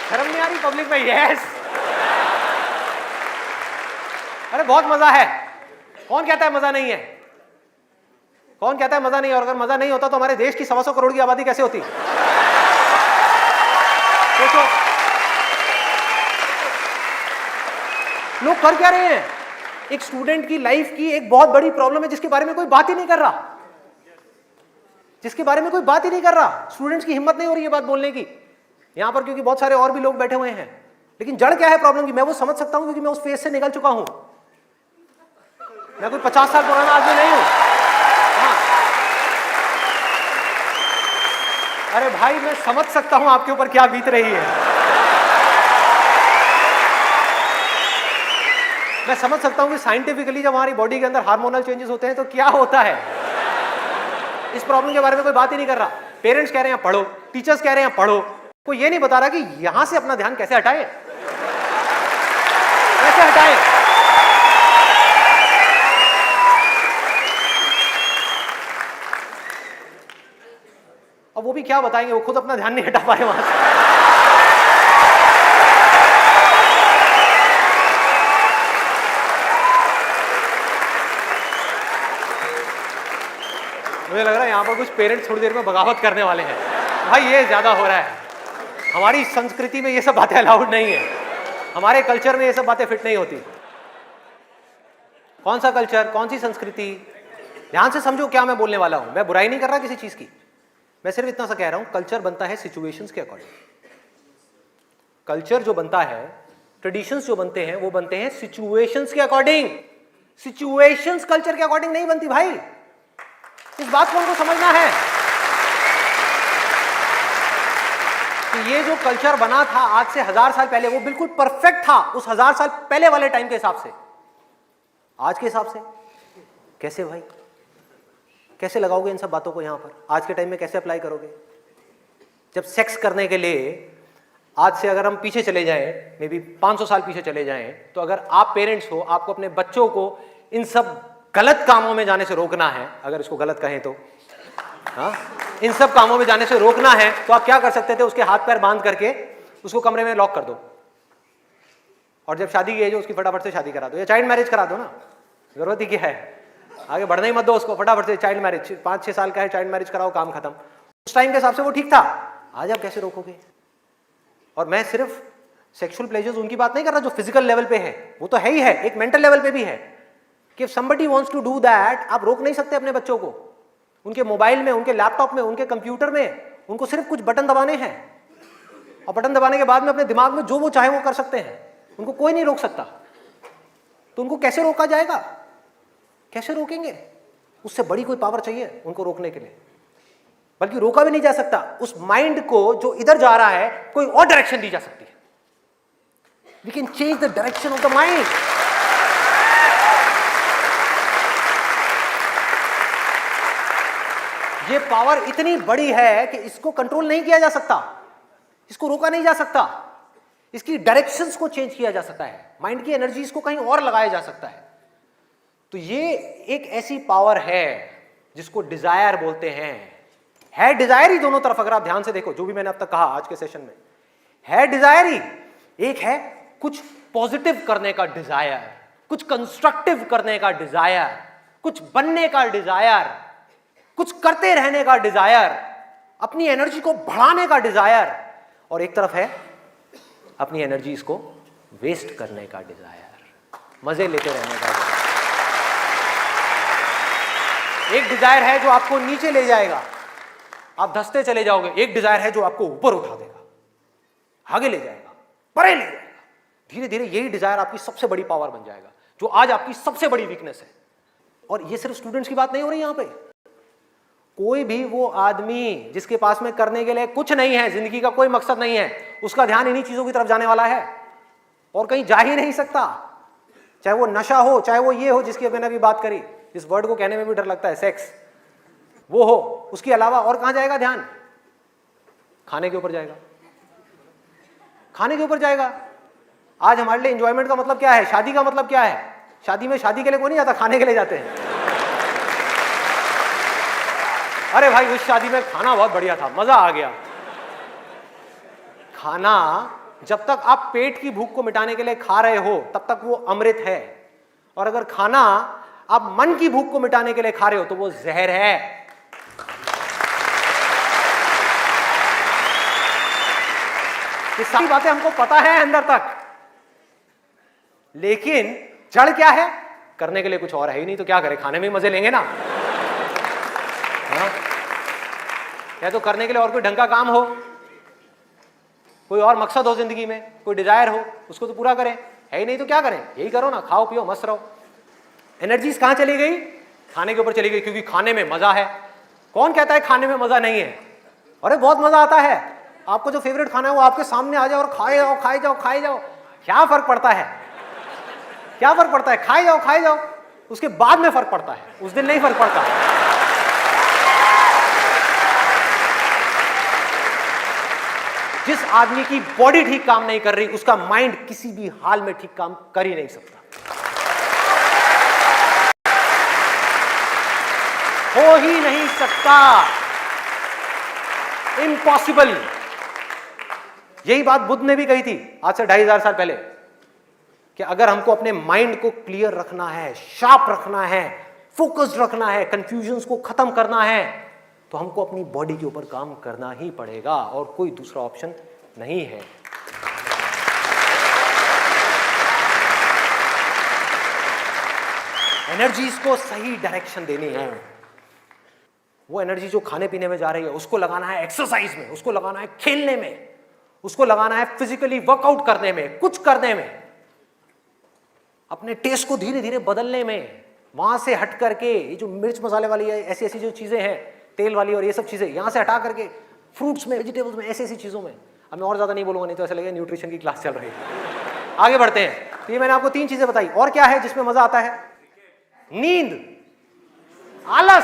शर्म नहीं आ रही पब्लिक में? यस। अरे बहुत मजा है। कौन कहता है मजा नहीं है? कौन कहता है मजा नहीं है? और अगर मजा नहीं होता तो हमारे देश की 125 करोड़ की आबादी कैसे होती? सोचो, लोग कर क्या रहे हैं? एक स्टूडेंट की लाइफ की एक बहुत बड़ी प्रॉब्लम है जिसके बारे में कोई बात ही नहीं कर रहा, जिसके बारे में कोई बात ही नहीं कर रहा। स्टूडेंट्स की हिम्मत नहीं हो रही है बात बोलने की यहां पर, क्योंकि बहुत सारे और भी लोग बैठे हुए हैं। लेकिन जड़ क्या है प्रॉब्लम की? मैं वो समझ सकता हूं क्योंकि मैं उस फेज से निकल चुका हूं। मैं कोई 50 साल पुराना आदमी नहीं हूं। हाँ। अरे भाई मैं समझ सकता हूं आपके ऊपर क्या बीत रही है। मैं समझ सकता हूं कि साइंटिफिकली जब हमारी बॉडी के अंदर हार्मोनल चेंजेस होते हैं तो क्या होता है। इस प्रॉब्लम के बारे में कोई बात ही नहीं कर रहा। पेरेंट्स कह रहे हैं पढ़ो, टीचर्स कह रहे हैं पढ़ो, कोई ये नहीं बता रहा कि यहां से अपना ध्यान कैसे हटाए, कैसे हटाए। अब वो भी क्या बताएंगे, वो खुद अपना ध्यान नहीं हटा पाए वहां से। मुझे लग रहा है यहां पर कुछ पेरेंट्स थोड़ी देर में बगावत करने वाले हैं। भाई ये ज्यादा हो रहा है। हमारी संस्कृति में ये सब बातें अलाउड नहीं है, हमारे कल्चर में ये सब बातें फिट नहीं होती। कौन सा कल्चर, कौन सी संस्कृति? ध्यान से समझो क्या मैं बोलने वाला हूं। मैं बुराई नहीं कर रहा किसी चीज की, मैं सिर्फ इतना सा कह रहा हूं, कल्चर बनता है सिचुएशंस के अकॉर्डिंग। कल्चर जो बनता है ट्रेडिशंस जो बनते हैं वो बनते हैं सिचुएशंस के अकॉर्डिंग, सिचुएशंस कल्चर के अकॉर्डिंग नहीं बनती भाई। इस बात को हमको समझना है कि ये जो कल्चर बना था आज से 1000 साल पहले वो बिल्कुल परफेक्ट था उस 1000 साल पहले वाले टाइम के हिसाब से। आज के हिसाब से कैसे भाई, कैसे लगाओगे इन सब बातों को यहां पर? आज के टाइम में कैसे अप्लाई करोगे? जब सेक्स करने के लिए आज से अगर हम पीछे चले जाएं, मे बी 500 साल पीछे चले जाएं, तो अगर आप पेरेंट्स हो, आपको अपने बच्चों को इन सब गलत कामों में जाने से रोकना है, अगर इसको गलत कहें तो, हाँ, इन सब कामों में जाने से रोकना है, तो आप क्या कर सकते थे? उसके हाथ पैर बांध करके उसको कमरे में लॉक कर दो, और जब शादी की एज हो उसकी फटाफट से शादी करा दो, या चाइल्ड मैरिज करा दो ना, जरूरत ही क्या है, आगे बढ़ने ही मत दो उसको, फटाफट से चाइल्ड मैरिज, 5-6 साल का है, चाइल्ड मैरिज कराओ, काम खत्म। उस टाइम के हिसाब से वो ठीक था, आज आप कैसे रोकोगे? और मैं सिर्फ सेक्सुअल प्लेजर्स उनकी बात नहीं कर रहा जो फिजिकल लेवल पे है, वो तो है ही है, एक मेंटल लेवल पे भी है कि somebody wants to do that, आप रोक नहीं सकते अपने बच्चों को। उनके मोबाइल में, उनके लैपटॉप में, उनके कंप्यूटर में उनको सिर्फ कुछ बटन दबाने हैं, और बटन दबाने के बाद में अपने दिमाग में जो वो चाहे वो कर सकते हैं, उनको कोई नहीं रोक सकता। तो उनको कैसे रोका जाएगा? कैसे रोकेंगे? उससे बड़ी कोई पावर चाहिए उनको रोकने के लिए, बल्कि रोका भी नहीं जा सकता। उस माइंड को जो इधर जा रहा है कोई और डायरेक्शन दी जा सकती है। We can change the direction of the mind. ये पावर इतनी बड़ी है कि इसको कंट्रोल नहीं किया जा सकता, इसको रोका नहीं जा सकता, इसकी डायरेक्शंस को चेंज किया जा सकता है, माइंड की एनर्जी इसको कहीं और लगाया जा सकता है। तो ये एक ऐसी पावर है जिसको डिजायर बोलते हैं। है डिजायर ही दोनों तरफ, अगर आप ध्यान से देखो जो भी मैंने अब तक कहा आज के सेशन में, है डिजायर ही। एक है कुछ पॉजिटिव करने का डिजायर, कुछ कंस्ट्रक्टिव करने का डिजायर, कुछ बनने का डिजायर, कुछ करते रहने का डिजायर, अपनी एनर्जी को बढ़ाने का डिजायर, और एक तरफ है अपनी एनर्जी को वेस्ट करने का डिजायर, मजे लेते रहने का डिजायर। एक डिजायर है जो आपको नीचे ले जाएगा, आप धंसते चले जाओगे। एक डिजायर है जो आपको ऊपर उठा देगा, आगे ले जाएगा, परे ले जाएगा। धीरे धीरे यही डिजायर आपकी सबसे बड़ी पावर बन जाएगा, जो आज आपकी सबसे बड़ी वीकनेस है। और ये सिर्फ स्टूडेंट्स की बात नहीं हो रही यहां पे, कोई भी वो आदमी जिसके पास में करने के लिए कुछ नहीं है, जिंदगी का कोई मकसद नहीं है, उसका ध्यान इन्हीं चीजों की तरफ जाने वाला है और कहीं जा ही नहीं सकता। चाहे वो नशा हो, चाहे वो ये हो जिसकी मैंने अभी बात करी, इस वर्ड को कहने में भी डर लगता है, सेक्स, वो हो, उसके अलावा और कहां जाएगा ध्यान? खाने के ऊपर जाएगा, खाने के ऊपर जाएगा। आज हमारे लिए एंजॉयमेंट का मतलब क्या है? शादी का मतलब क्या है? शादी में शादी के लिए कोई नहीं जाता, खाने के लिए जाते हैं। अरे भाई उस शादी में खाना बहुत बढ़िया था, मजा आ गया। खाना जब तक आप पेट की भूख को मिटाने के लिए खा रहे हो तब तक वो अमृत है, और अगर खाना आप मन की भूख को मिटाने के लिए खा रहे हो तो वो जहर है। ये सारी बातें हमको पता है अंदर तक, लेकिन जड़ क्या है? करने के लिए कुछ और है ही नहीं, तो क्या करें? खाने में मजे लेंगे ना। हाँ? या तो करने के लिए और कोई ढंग का काम हो, कोई और मकसद हो जिंदगी में, कोई डिजायर हो, उसको तो पूरा करें। है ही नहीं तो क्या करें? यही करो ना, खाओ पियो मस्त रहो। एनर्जीज कहां चली गई? खाने के ऊपर चली गई, क्योंकि खाने में मजा है। कौन कहता है खाने में मजा नहीं है? अरे बहुत मजा आता है। आपको जो फेवरेट खाना है वो आपके सामने आ जाए और खाए जाओ खाए जाओ खाए जाओ, क्या फर्क पड़ता है? क्या फर्क पड़ता है? खाए जाओ, उसके बाद में फर्क पड़ता है, उस दिन नहीं फर्क पड़ता। जिस आदमी की बॉडी ठीक काम नहीं कर रही, उसका माइंड किसी भी हाल में ठीक काम कर ही नहीं सकता, हो ही नहीं सकता, इम्पॉसिबल। यही बात बुद्ध ने भी कही थी आज से 2500 साल पहले, कि अगर हमको अपने माइंड को क्लियर रखना है, शार्प रखना है, फोकस्ड रखना है, कंफ्यूजन्स को खत्म करना है, तो हमको अपनी बॉडी के ऊपर काम करना ही पड़ेगा, और कोई दूसरा ऑप्शन नहीं है। एनर्जीज को सही डायरेक्शन देनी है। वो एनर्जी जो खाने पीने में जा रही है उसको लगाना है एक्सरसाइज में, उसको लगाना है खेलने में, उसको लगाना है फिजिकली वर्कआउट करने में, कुछ करने में, अपने टेस्ट को धीरे धीरे बदलने में, वहां से हट करके ये जो मिर्च मसाले वाली है, ऐसी ऐसी जो चीजें हैं तेल वाली और ये सब चीजें, यहां से हटा करके फ्रूट्स में, वेजिटेबल्स में, ऐसी ऐसी चीजों में। अब मैं और ज्यादा नहीं बोलूंगा, नहीं तो ऐसा लगेगा न्यूट्रिशन की क्लास चल रही है। आगे बढ़ते हैं। तो ये मैंने आपको 3 चीजें बताई। और क्या है जिसमें मजा आता है? नींद, आलस,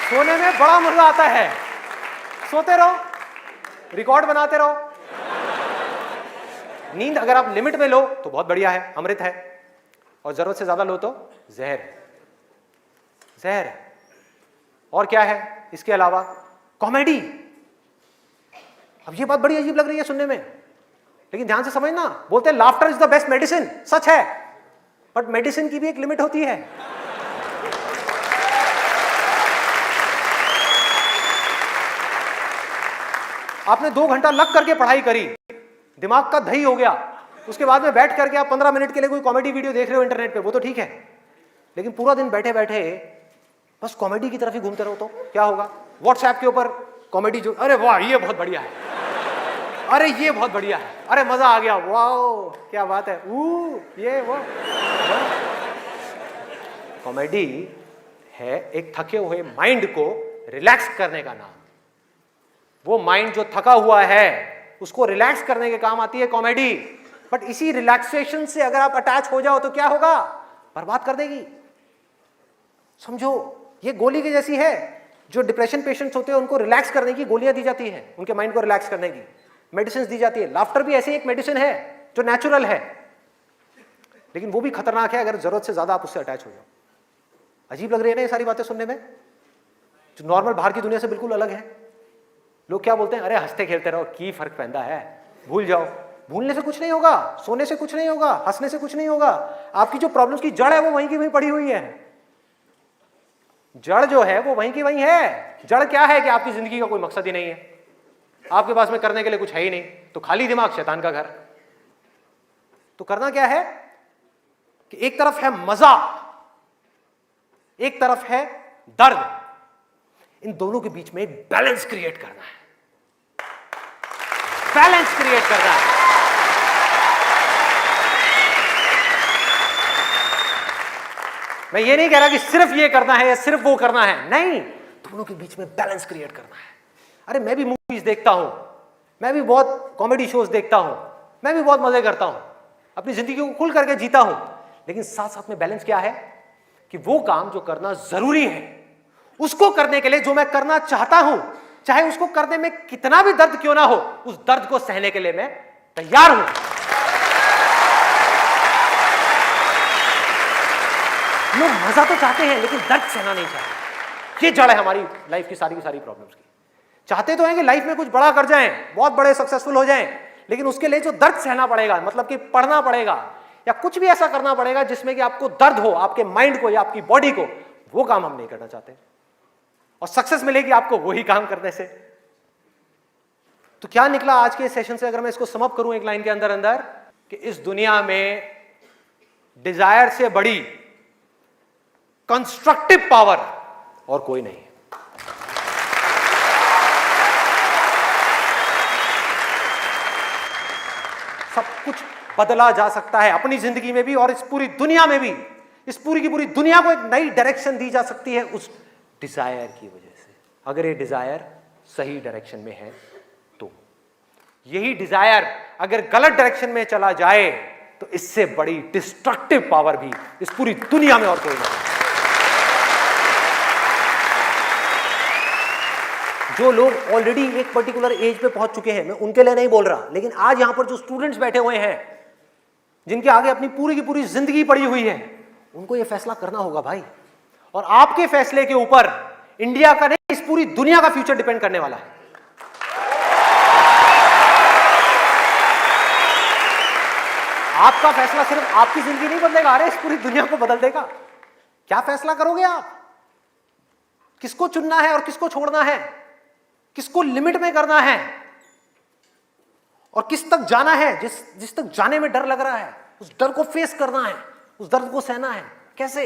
सोने में बड़ा मजा आता है। सोते रहो, रिकॉर्ड बनाते रहो। नींद अगर आप लिमिट में लो तो बहुत बढ़िया है, अमृत है, और जरूरत से ज्यादा लो तो जहर है, जहर है। और क्या है इसके अलावा? कॉमेडी। अब ये बात बड़ी अजीब लग रही है सुनने में, लेकिन ध्यान से समझना, बोलते हैं laughter is the best medicine, सच है, बट मेडिसिन की भी एक लिमिट होती है। आपने 2 घंटा लग करके पढ़ाई करी, दिमाग का दही हो गया, उसके बाद में बैठ करके आप 15 मिनट के लिए कोई कॉमेडी वीडियो देख रहे हो इंटरनेट पे, वो तो ठीक है, लेकिन पूरा दिन बैठे बैठे बस कॉमेडी की तरफ ही घूमते रहो तो क्या होगा? व्हाट्सएप के ऊपर कॉमेडी जो, अरे वाह ये बहुत बढ़िया है, अरे ये बहुत बढ़िया है, अरे मजा आ गया, वाह क्या बात है, ये वो। कॉमेडी है एक थके हुए माइंड को रिलैक्स करने का नाम। वो माइंड जो थका हुआ है उसको रिलैक्स करने के काम आती है कॉमेडी। बट इसी रिलैक्सेशन से अगर आप अटैच हो जाओ तो क्या होगा? बर्बाद कर देगी। समझो ये गोली की जैसी है। जो डिप्रेशन पेशेंट्स होते हैं उनको रिलैक्स करने की गोलियां दी जाती हैं, उनके माइंड को रिलैक्स करने की मेडिसिन दी जाती है। लाफ्टर भी ऐसी एक मेडिसिन है जो नेचुरल है, लेकिन वो भी खतरनाक है अगर जरूरत से ज्यादा आप उससे अटैच हो जाओ। अजीब लग रही है ना ये सारी बातें सुनने में, जो नॉर्मल बाहर की दुनिया से बिल्कुल अलग है। लोग क्या बोलते हैं? अरे हंसते खेलते रहो, की फर्क पैदा है, भूल जाओ। भूलने से कुछ नहीं होगा, सोने से कुछ नहीं होगा, हंसने से कुछ नहीं होगा। आपकी जो प्रॉब्लम्स की जड़ है वो वहीं की वहीं पड़ी हुई है। जड़ जो है वो वहीं की वहीं है। जड़ क्या है कि आपकी जिंदगी का कोई मकसद ही नहीं है, आपके पास में करने के लिए कुछ है ही नहीं, तो खाली दिमाग शैतान का घर। तो करना क्या है कि एक तरफ है मजा, एक तरफ है दर्द, इन दोनों के बीच में एक बैलेंस क्रिएट करना है। बैलेंस क्रिएट करना है। मैं ये नहीं कह रहा कि सिर्फ ये करना है या सिर्फ वो करना है, नहीं, दोनों के बीच में बैलेंस क्रिएट करना है। अरे मैं भी मूवीज देखता हूं, मैं भी बहुत कॉमेडी शोज देखता हूं, मैं भी बहुत मजे करता हूं, अपनी जिंदगी को खुल करके जीता हूं, लेकिन साथ साथ में बैलेंस क्या है कि वो काम जो करना जरूरी है उसको करने के लिए जो मैं करना चाहता हूं, चाहे उसको करने में कितना भी दर्द क्यों ना हो, उस दर्द को सहने के लिए मैं तैयार हूं। लोग मजा तो चाहते हैं लेकिन दर्द सहना नहीं चाहते। ये जड़ है हमारी लाइफ की सारी प्रॉब्लम्स की। चाहते तो हैं कि लाइफ में कुछ बड़ा कर जाएं, बहुत बड़े सक्सेसफुल हो जाएं, लेकिन उसके लिए जो दर्द सहना पड़ेगा, मतलब कि पढ़ना पड़ेगा या कुछ भी ऐसा करना पड़ेगा जिसमें कि आपको दर्द हो, आपके माइंड को या आपकी बॉडी को, वो काम हम नहीं करना चाहते। और सक्सेस मिलेगी आपको वही काम करने से। तो क्या निकला आज के सेशन से, अगर मैं इसको समअप करूं एक लाइन के अंदर अंदर, कि इस दुनिया में डिजायर से बड़ी कंस्ट्रक्टिव पावर और कोई नहीं है। सब कुछ बदला जा सकता है अपनी जिंदगी में भी और इस पूरी दुनिया में भी। इस पूरी की पूरी दुनिया को एक नई डायरेक्शन दी जा सकती है उस डिजायर की वजह से, अगर ये डिजायर सही डायरेक्शन में है तो। यही डिजायर अगर गलत डायरेक्शन में चला जाए तो इससे बड़ी डिस्ट्रक्टिव पावर भी इस पूरी दुनिया में और कोई नहीं। जो लोग ऑलरेडी एक पर्टिकुलर एज पे पहुंच चुके हैं, मैं उनके लिए नहीं बोल रहा, लेकिन आज यहां पर जो स्टूडेंट्स बैठे हुए हैं, जिनके आगे अपनी पूरी की पूरी जिंदगी पड़ी हुई है, उनको यह फैसला करना होगा भाई। और आपके फैसले के ऊपर इंडिया का नहीं, इस पूरी दुनिया का फ्यूचर डिपेंड करने वाला है। आपका फैसला सिर्फ आपकी जिंदगी नहीं बदलेगा, अरे इस पूरी दुनिया को बदल देगा। क्या फैसला करोगे आप? किसको चुनना है और किसको छोड़ना है, किसको लिमिट में करना है और किस तक जाना है। जिस तक जाने में डर लग रहा है, उस डर को फेस करना है, उस दर्द को सहना है। कैसे?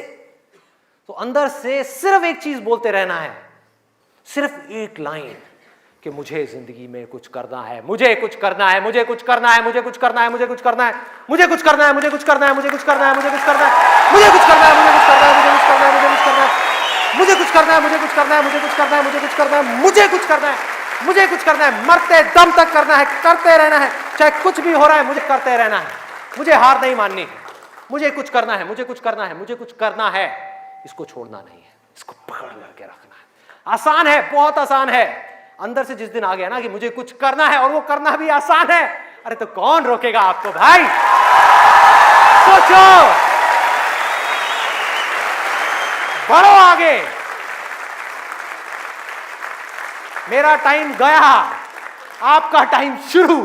तो अंदर से सिर्फ एक चीज बोलते रहना है, सिर्फ एक लाइन कि मुझे जिंदगी में कुछ करना है, मुझे कुछ करना है, मुझे कुछ करना है, मुझे कुछ करना है, मुझे कुछ करना है, मुझे कुछ करना है, मुझे कुछ करना है, मुझे कुछ करना है, मुझे कुछ करना है, मुझे कुछ करना है, मुझे कुछ करना है, मुझे कुछ करना है, मुझे कुछ करना है, मुझे कुछ करना है, मुझे कुछ करना है, मुझे कुछ करना है, मुझे कुछ करना है, मुझे कुछ करना है, मुझे कुछ करना है, मरते दम तक करना है, करते रहना है, चाहे कुछ भी हो रहा है, मुझे करते रहना है, मुझे हार नहीं माननी, मुझे कुछ करना है, मुझे कुछ करना है, मुझे कुछ करना है, इसको छोड़ना नहीं है, इसको पकड़ करके रखना है। आसान है, बहुत आसान है। अंदर से जिस दिन आ गया ना कि मुझे कुछ करना है और वो करना भी आसान है, अरे तो कौन रोकेगा आपको भाई? सोचो, बढ़ो आगे। मेरा टाइम गया, आपका टाइम शुरू।